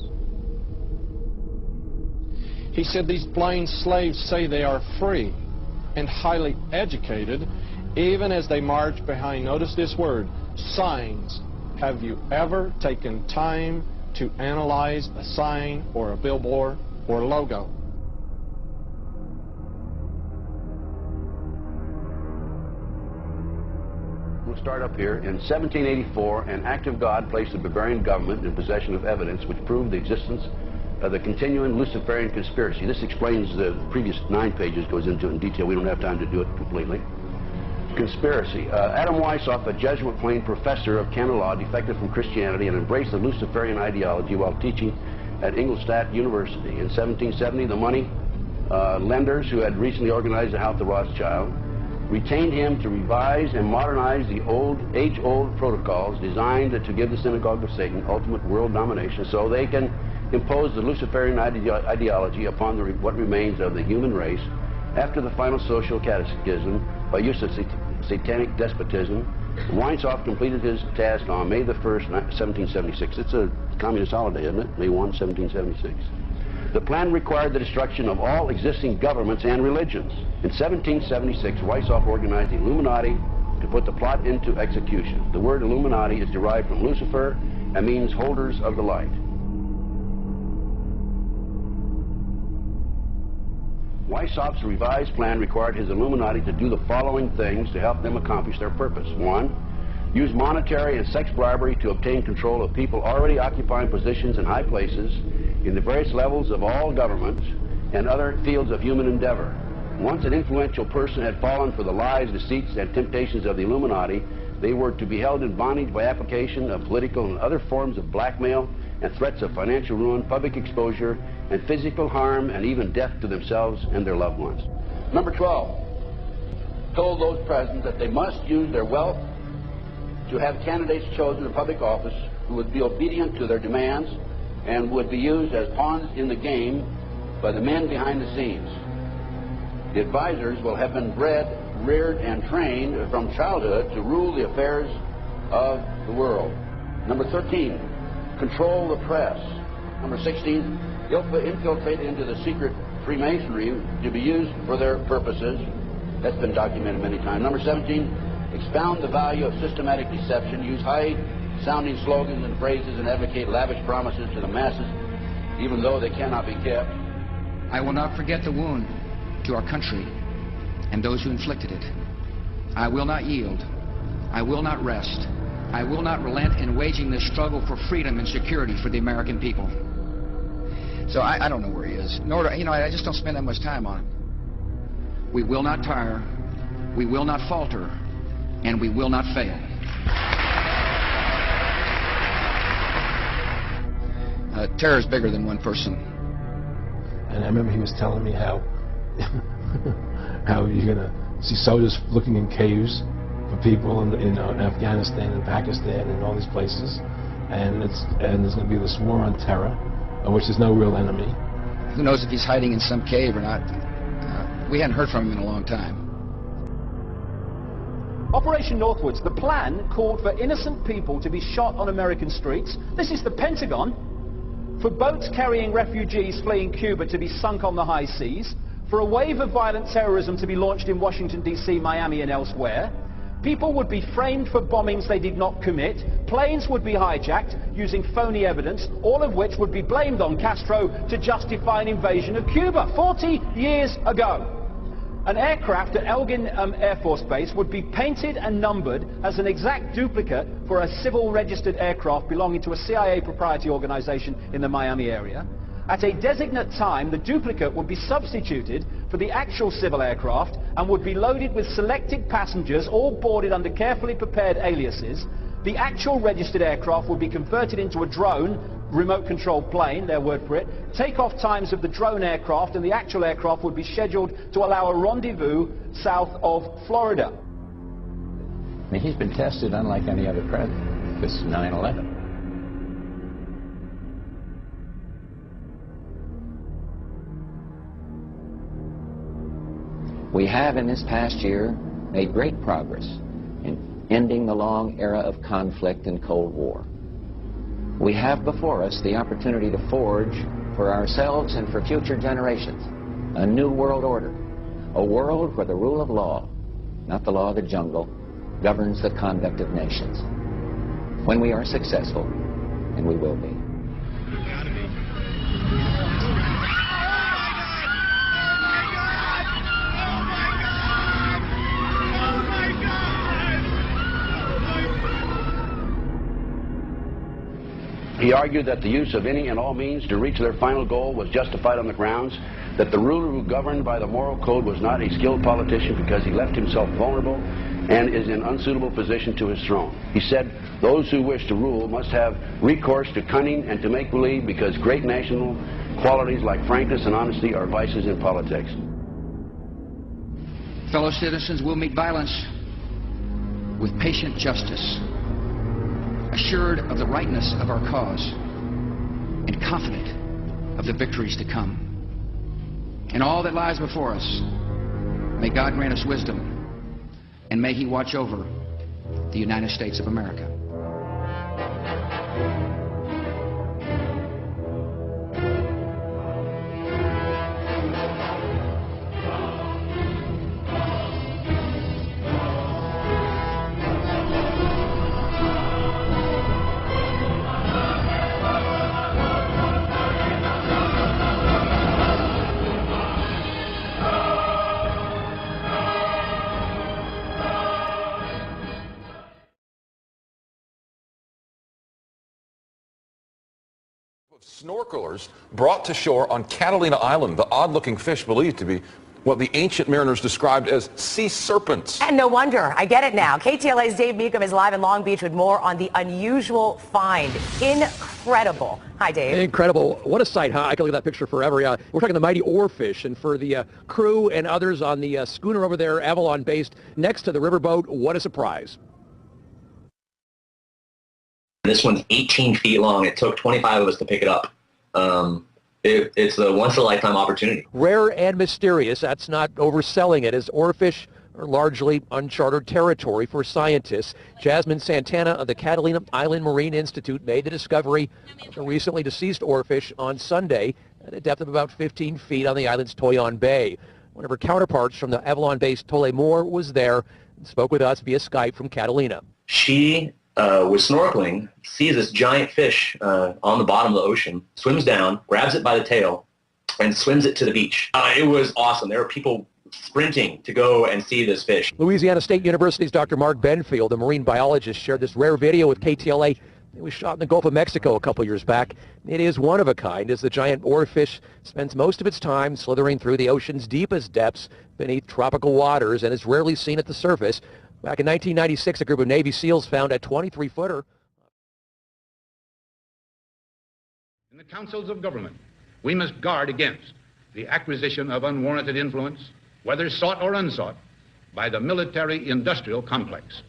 He said these blind slaves say they are free and highly educated, even as they march behind, notice this word, signs. Have you ever taken time to analyze a sign or a billboard or a logo? We'll start up here. In 1784, an act of God placed the Bavarian government in possession of evidence which proved the existence of the continuing Luciferian conspiracy. This explains the previous 9 pages, goes into it in detail. We don't have time to do it completely. Conspiracy. Adam Weishaupt, a Jesuit-trained professor of canon law, defected from Christianity and embraced the Luciferian ideology while teaching at Ingolstadt University. In 1770, the money lenders who had recently organized the House of Rothschild retained him to revise and modernize the age-old protocols designed to give the Synagogue of Satan ultimate world domination so they can impose the Luciferian ideology upon what remains of the human race After the final social catechism, by use of satanic despotism, Weizsäcker completed his task on May the 1st, 1776. It's a communist holiday, isn't it? May 1, 1776. The plan required the destruction of all existing governments and religions. In 1776, Weizsäcker organized the Illuminati to put the plot into execution. The word Illuminati is derived from Lucifer and means holders of the light. Weizsäcker's revised plan required his Illuminati to do the following things to help them accomplish their purpose. 1. Use monetary and sex bribery to obtain control of people already occupying positions in high places in the various levels of all governments and other fields of human endeavor. Once an influential person had fallen for the lies, deceits, and temptations of the Illuminati, they were to be held in bondage by application of political and other forms of blackmail and threats of financial ruin, public exposure, and physical harm, and even death to themselves and their loved ones. Number 12 told those present that they must use their wealth to have candidates chosen to public office who would be obedient to their demands and would be used as pawns in the game by the men behind the scenes. The advisors will have been bred, reared, and trained from childhood to rule the affairs of the world. Number 13, control the press. Number 16, infiltrate into the secret Freemasonry to be used for their purposes. That's been documented many times. Number 17, expound the value of systematic deception, use high-sounding slogans and phrases, and advocate lavish promises to the masses, even though they cannot be kept. I will not forget the wound to our country and those who inflicted it. I will not yield. I will not rest. I will not relent in waging this struggle for freedom and security for the American people. So I don't know where he is. Nor do, I just don't spend that much time on it. We will not tire. We will not falter. And we will not fail. Terror is bigger than one person. And I remember he was telling me how you're going to see soldiers looking in caves for people in Afghanistan and Pakistan and all these places, and there's going to be this war on terror, of which there's no real enemy. Who knows if he's hiding in some cave or not? We hadn't heard from him in a long time. Operation Northwoods, the plan called for innocent people to be shot on American streets. This is the Pentagon. For boats carrying refugees fleeing Cuba to be sunk on the high seas. For a wave of violent terrorism to be launched in Washington, D.C., Miami, and elsewhere. People would be framed for bombings they did not commit. Planes would be hijacked using phony evidence, all of which would be blamed on Castro to justify an invasion of Cuba 40 years ago. An aircraft at Elgin Air Force Base would be painted and numbered as an exact duplicate for a civil registered aircraft belonging to a CIA proprietary organization in the Miami area. At a designate time, the duplicate would be substituted for the actual civil aircraft and would be loaded with selected passengers, all boarded under carefully prepared aliases. The actual registered aircraft would be converted into a drone, remote-controlled plane, their word for it. Takeoff times of the drone aircraft and the actual aircraft would be scheduled to allow a rendezvous south of Florida. I mean, he's been tested unlike any other president. This is 9/11. We have in this past year made great progress in ending the long era of conflict and Cold War. We have before us the opportunity to forge for ourselves and for future generations a new world order, a world where the rule of law, not the law of the jungle, governs the conduct of nations. When we are successful, and we will be. He argued that the use of any and all means to reach their final goal was justified on the grounds that the ruler who governed by the moral code was not a skilled politician because he left himself vulnerable and is in unsuitable position to his throne. He said those who wish to rule must have recourse to cunning and to make-believe because great national qualities like frankness and honesty are vices in politics. Fellow citizens will meet violence with patient justice, assured of the rightness of our cause and confident of the victories to come. In all that lies before us, May God grant us wisdom, and may He watch over the United States of America. Snorkelers brought to shore on Catalina Island the odd-looking fish believed to be what the ancient mariners described as sea serpents. And no wonder. I get it now. KTLA's Dave Meekum is live in Long Beach with more on the unusual find. Incredible. Hi, Dave. Incredible. What a sight, huh? I can look at that picture forever. Yeah, we're talking the mighty oarfish, and for the crew and others on the schooner over there, Avalon based next to the riverboat, what a surprise. This one's 18 feet long. It took 25 of us to pick it up. It's a once-in-a-lifetime opportunity. Rare and mysterious, that's not overselling it, as oarfish are largely uncharted territory for scientists. Jasmine Santana of the Catalina Island Marine Institute made the discovery of the recently deceased oarfish on Sunday at a depth of about 15 feet on the island's Toyon Bay. One of her counterparts from the Avalon-based Tole Moore was there and spoke with us via Skype from Catalina. She was snorkeling, sees this giant fish on the bottom of the ocean, swims down, grabs it by the tail, and swims it to the beach. It was awesome. There were people sprinting to go and see this fish. Louisiana State University's Dr. Mark Benfield, a marine biologist, shared this rare video with KTLA. It was shot in the Gulf of Mexico a couple years back. It is one of a kind, as the giant oarfish spends most of its time slithering through the ocean's deepest depths beneath tropical waters and is rarely seen at the surface. Back in 1996, a group of Navy SEALs found a 23-footer. In the councils of government, we must guard against the acquisition of unwarranted influence, whether sought or unsought, by the military-industrial complex.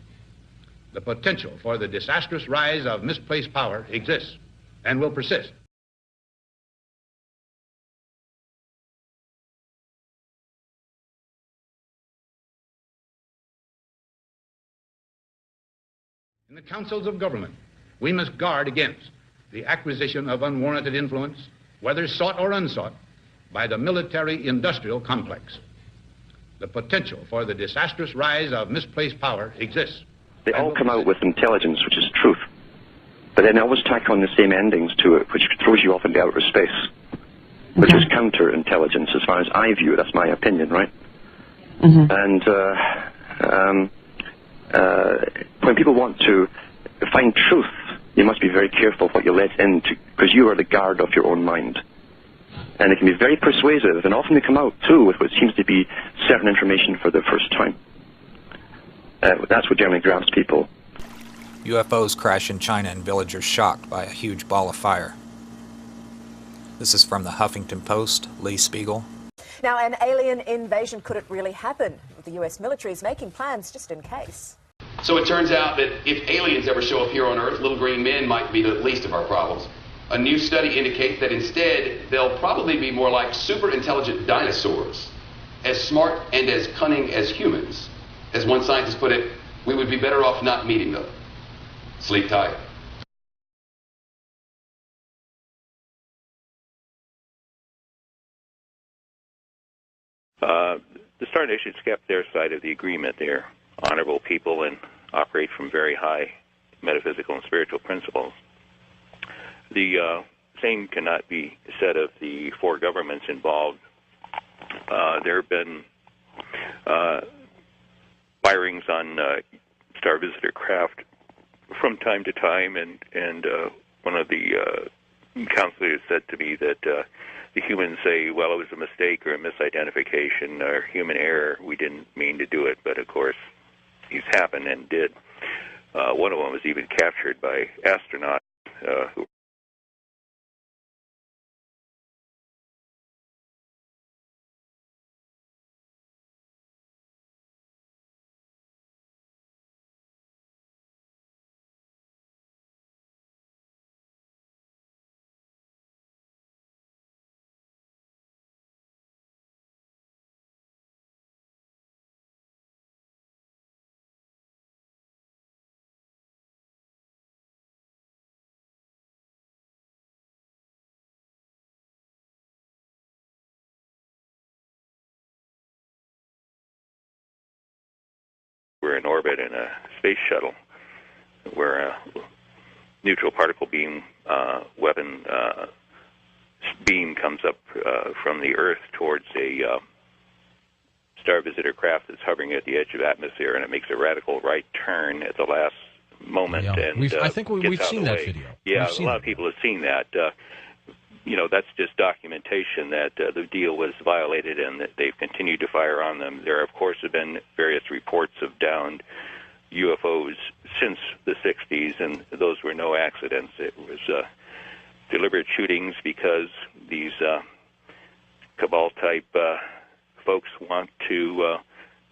The potential for the disastrous rise of misplaced power exists and will persist. In the councils of government, we must guard against the acquisition of unwarranted influence, whether sought or unsought, by the military-industrial complex. The potential for the disastrous rise of misplaced power exists. They all come out with intelligence, which is truth, but then they always tack on the same endings to it, which throws you off into outer space, which is counterintelligence as far as I view it. That's my opinion, right? And when people want to find truth, you must be very careful what you let into, because you are the guard of your own mind. And it can be very persuasive, and often they come out, too, with what seems to be certain information for the first time. That's what generally grabs people. UFOs crash in China and villagers shocked by a huge ball of fire. This is from the Huffington Post, Lee Spiegel. Now, an alien invasion, could it really happen? The US military is making plans just in case. So it turns out that if aliens ever show up here on Earth, little green men might be the least of our problems. A new study indicates that instead, they'll probably be more like super intelligent dinosaurs, as smart and as cunning as humans. As one scientist put it, we would be better off not meeting them. Sleep tight. The Star Nations kept their side of the agreement. They're honorable people and operate from very high metaphysical and spiritual principles. The same cannot be said of the four governments involved. There have been firings on Star Visitor craft from time to time, and one of the counselors said to me that the humans say, well, it was a mistake or a misidentification or human error. We didn't mean to do it, but of course these happened and did. One of them was even captured by astronauts who in orbit in a space shuttle, where a neutral particle beam weapon beam comes up from the Earth towards a star visitor craft that's hovering at the edge of atmosphere, and it makes a radical right turn at the last moment. Yeah. And I think we've seen that video. Yeah, a lot of people have seen that. You know, that's just documentation that the deal was violated and that they've continued to fire on them. There, of course, have been various reports of downed UFOs since the 60s, and those were no accidents. It was deliberate shootings because these cabal-type folks want to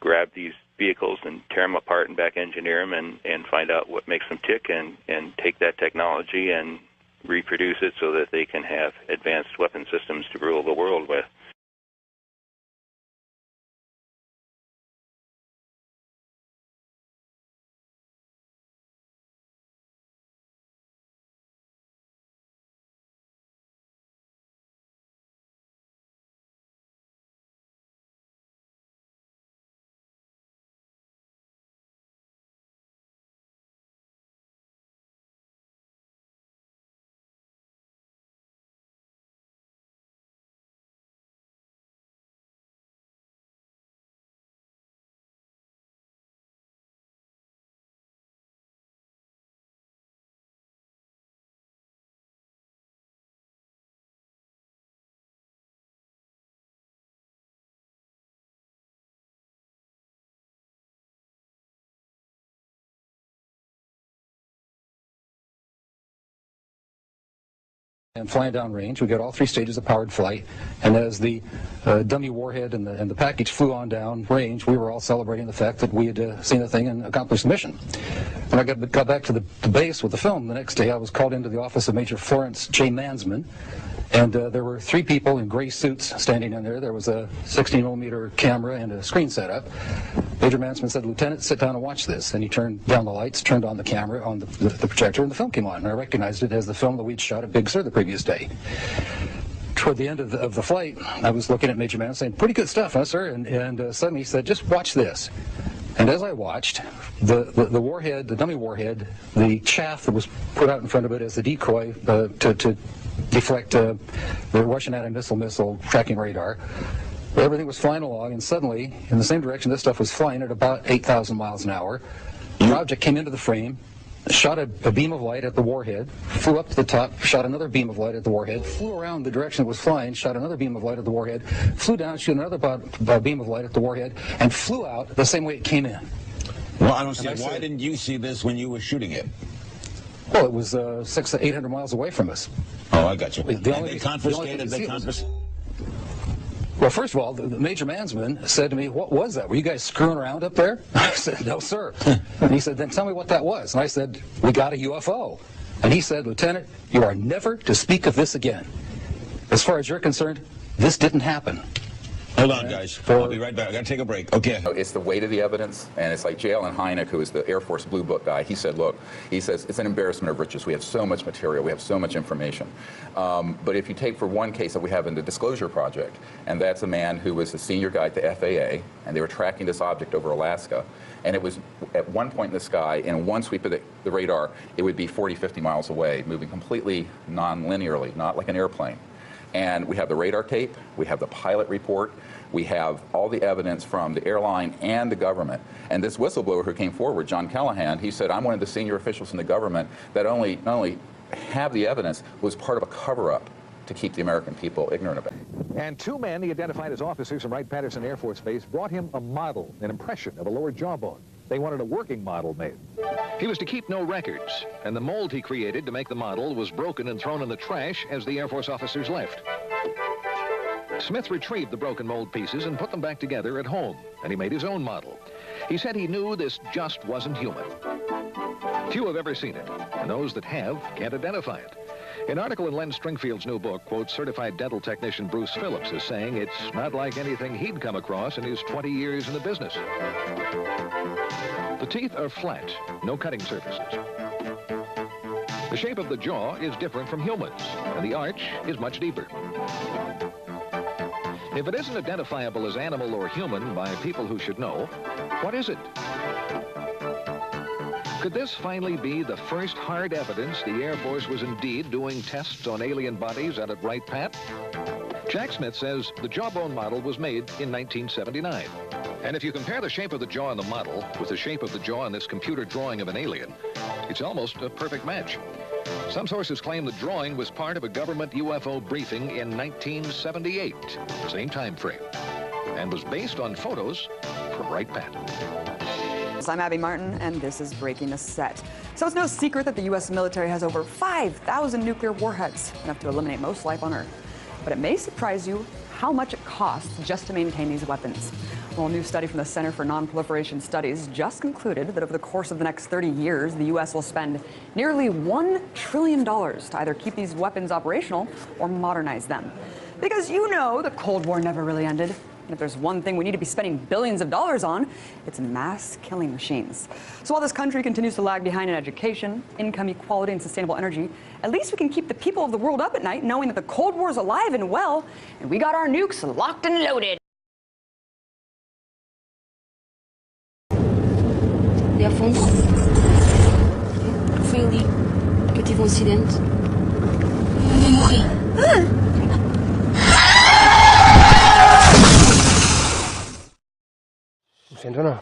grab these vehicles and tear them apart and back engineer them and find out what makes them tick and take that technology and reproduce it so that they can have advanced weapon systems to rule the world with. And flying downrange, we got all 3 stages of powered flight, and as the dummy warhead and the package flew on down range, we were all celebrating the fact that we had seen the thing and accomplished the mission. When I got back to the base with the film the next day, I was called into the office of Major Florence J. Mansman, and there were 3 people in gray suits standing in there. There was a 16mm camera and a screen setup. Major Mansman said, "Lieutenant, sit down and watch this." And he turned down the lights, turned on the camera on the projector, and the film came on. And I recognized it as the film that we'd shot at Big Sur the previous day. Toward the end of the flight, I was looking at Major Mansman saying, "Pretty good stuff, huh, sir?" And suddenly he said, "Just watch this." And as I watched, the warhead, the dummy warhead, the chaff that was put out in front of it as a decoy to deflect the Russian anti-missile tracking radar, everything was flying along, and suddenly, in the same direction this stuff was flying at about 8,000 miles an hour, the object came into the frame, shot a beam of light at the warhead, flew up to the top, shot another beam of light at the warhead, flew around the direction it was flying, shot another beam of light at the warhead, flew down, shot another beam of light at the warhead, and flew out the same way it came in. Well, I don't see it. Why didn't you see this when you were shooting it? Well, it was 600 to 800 miles away from us. Oh, I got you. They confiscated. Well, first of all, the Major Mansman said to me, "What was that? Were you guys screwing around up there?" I said, "No, sir." And he said, "Then tell me what that was." And I said, "We got a UFO." And he said, "Lieutenant, you are never to speak of this again. As far as you're concerned, this didn't happen." Hold on, guys. I'll be right back. I got to take a break. Okay. It's the weight of the evidence, and it's like J. Allen Hynek, who is the Air Force Blue Book guy. He said, look, he says, it's an embarrassment of riches. We have so much material. We have so much information. But if you take for one case that we have in the Disclosure Project, and that's a man who was the senior guy at the FAA, and they were tracking this object over Alaska, and it was at one point in the sky, in one sweep of the radar, it would be 40, 50 miles away, moving completely non-linearly, not like an airplane. And we have the radar tape, we have the pilot report, we have all the evidence from the airline and the government. And this whistleblower who came forward, John Callahan, he said, I'm one of the senior officials in the government that not only have the evidence, was part of a cover-up to keep the American people ignorant of it. And 2 men he identified as officers from Wright-Patterson Air Force Base brought him a model, an impression of a lower jawbone. They wanted a working model made. He was to keep no records, and the mold he created to make the model was broken and thrown in the trash as the Air Force officers left. Smith retrieved the broken mold pieces and put them back together at home, and he made his own model. He said he knew this just wasn't human. Few have ever seen it, and those that have can't identify it. An article in Len Stringfield's new book quotes certified dental technician Bruce Phillips as saying it's not like anything he'd come across in his 20 years in the business. The teeth are flat, no cutting surfaces. The shape of the jaw is different from humans, and the arch is much deeper. If it isn't identifiable as animal or human by people who should know, what is it? Could this finally be the first hard evidence the Air Force was indeed doing tests on alien bodies out at Wright Pat? Jack Smith says the jawbone model was made in 1979. And if you compare the shape of the jaw in the model with the shape of the jaw in this computer drawing of an alien, it's almost a perfect match. Some sources claim the drawing was part of a government UFO briefing in 1978, same time frame, and was based on photos from Wright Pat. I'm Abby Martin, and this is Breaking the Set. So it's no secret that the U.S. military has over 5,000 nuclear warheads, enough to eliminate most life on Earth. But it may surprise you how much it costs just to maintain these weapons. Well, a new study from the Center for Non-Proliferation Studies just concluded that over the course of the next 30 years, the U.S. will spend nearly $1 trillion to either keep these weapons operational or modernize them. Because you know the Cold War never really ended. And if there's one thing we need to be spending billions of dollars on, it's mass killing machines. So while this country continues to lag behind in education, income equality, and sustainable energy, at least we can keep the people of the world up at night knowing that the Cold War is alive and well, and we got our nukes locked and loaded. E afund. Foi ali que eu tive acidente. Eu morri. Lo siento, no.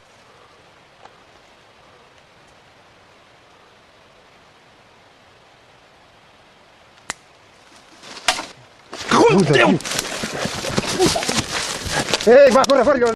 Va, corre fuori!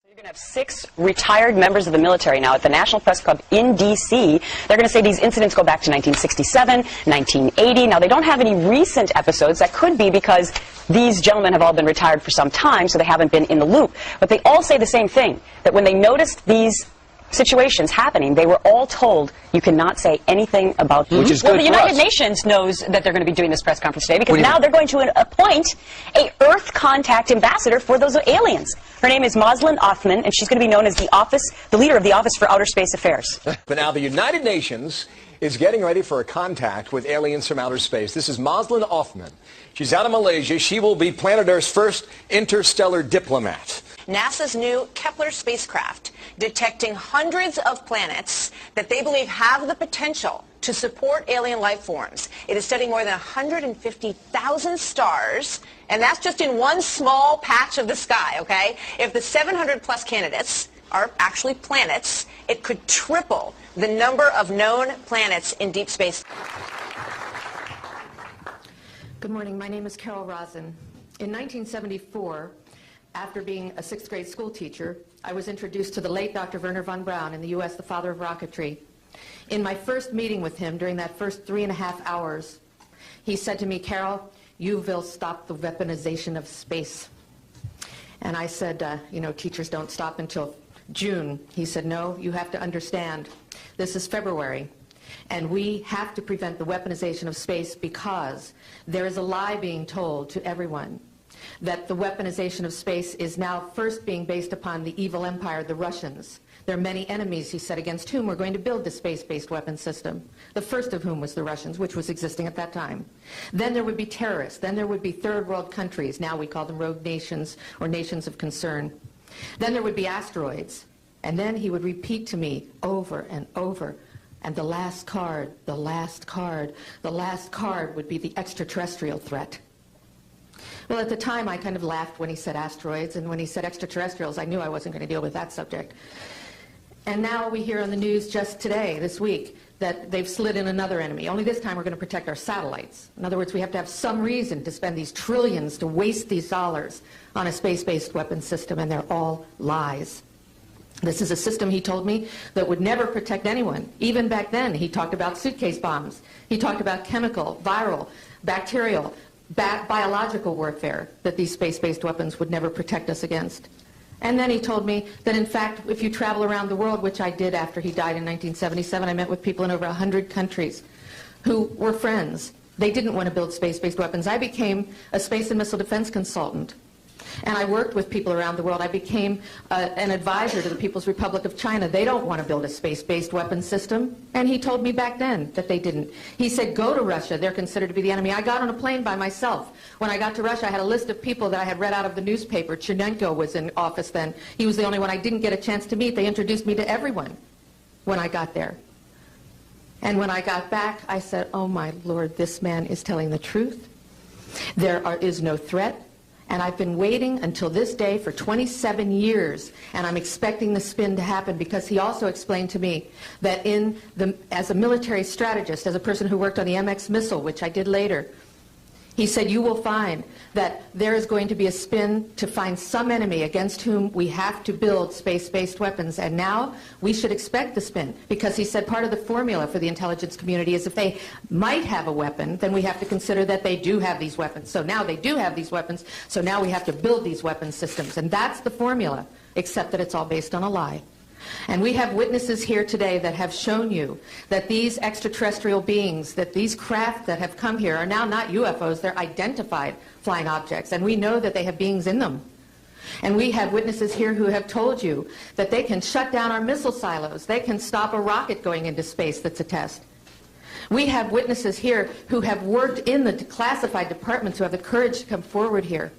You're going to have 6 retired members of the military now at the National Press Club in D.C. They're going to say these incidents go back to 1967, 1980. Now, they don't have any recent episodes. That could be because these gentlemen have all been retired for some time, so they haven't been in the loop. But they all say the same thing, that when they noticed these situations happening, they were all told you cannot say anything about them. Which is good. Well, the United Nations knows that they're going to be doing this press conference today because now they're going to appoint a Earth contact ambassador for those aliens. Her name is Moslin Othman, and she's going to be known as the leader of the Office for Outer Space Affairs. But now the United Nations is getting ready for a contact with aliens from outer space. This is Moslin Othman. She's out of Malaysia. She will be planet Earth's first interstellar diplomat. NASA's new Kepler spacecraft detecting hundreds of planets that they believe have the potential to support alien life forms. It is studying more than 150,000 stars, and that's just in one small patch of the sky, okay? If the 700-plus candidates are actually planets, it could triple the number of known planets in deep space. Good morning. My name is Carol Rosen. In 1974, after being a 6th grade school teacher, I was introduced to the late Dr. Wernher von Braun in the U.S., the father of rocketry. In my first meeting with him, during that first 3.5 hours, he said to me, Carol, you will stop the weaponization of space. And I said, you know, teachers don't stop until June. He said, no, you have to understand. This is February. And we have to prevent the weaponization of space because there is a lie being told to everyone that the weaponization of space is now first being based upon the evil empire, the Russians. There are many enemies, he said, against whom we're going to build the space-based weapon system, the first of whom was the Russians, which was existing at that time. Then there would be terrorists. Then there would be third world countries. Now we call them rogue nations or nations of concern. Then there would be asteroids. And then he would repeat to me over and over, and the last card, the last card, the last card would be the extraterrestrial threat. Well, at the time, I kind of laughed when he said asteroids, and when he said extraterrestrials, I knew I wasn't going to deal with that subject. And now we hear on the news just today, this week, that they've slid in another enemy. Only this time we're going to protect our satellites. In other words, we have to have some reason to spend these trillions, to waste these dollars on a space-based weapons system, and they're all lies. This is a system, he told me, that would never protect anyone. Even back then, he talked about suitcase bombs. He talked about chemical, viral, bacterial, biological warfare, that these space-based weapons would never protect us against. And then he told me that, in fact, if you travel around the world, which I did after he died in 1977, I met with people in over 100 countries who were friends. They didn't want to build space-based weapons. I became a space and missile defense consultant. And I worked with people around the world. I became an advisor to the People's Republic of China. They don't want to build a space-based weapons system. And he told me back then that they didn't. He said, go to Russia. They're considered to be the enemy. I got on a plane by myself. When I got to Russia, I had a list of people that I had read out of the newspaper. Chernenko was in office then. He was the only one I didn't get a chance to meet. They introduced me to everyone when I got there. And when I got back, I said, oh, my Lord, this man is telling the truth. There is no threat. And I've been waiting until this day for 27 years, and I'm expecting the spin to happen, because he also explained to me that as a military strategist, as a person who worked on the MX missile, which I did later, he said, you will find that there is going to be a spin to find some enemy against whom we have to build space-based weapons. And now we should expect the spin, because he said part of the formula for the intelligence community is if they might have a weapon, then we have to consider that they do have these weapons. So now they do have these weapons, so now we have to build these weapons systems. And that's the formula, except that it's all based on a lie. And we have witnesses here today that have shown you that these extraterrestrial beings, that these craft that have come here are now not UFOs, they're identified flying objects, and we know that they have beings in them. And we have witnesses here who have told you that they can shut down our missile silos, they can stop a rocket going into space that's a test. We have witnesses here who have worked in the classified departments, who have the courage to come forward here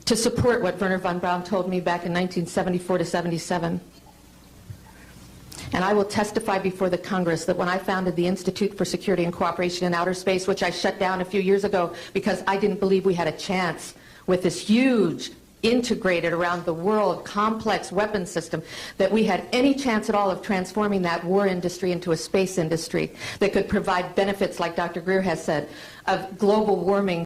to support what Wernher von Braun told me back in 1974 to 77. And I will testify before the Congress that when I founded the Institute for Security and Cooperation in Outer Space, which I shut down a few years ago because I didn't believe we had a chance with this huge, integrated around the world, complex weapons system, that we had any chance at all of transforming that war industry into a space industry that could provide benefits, like Dr. Greer has said, of global warming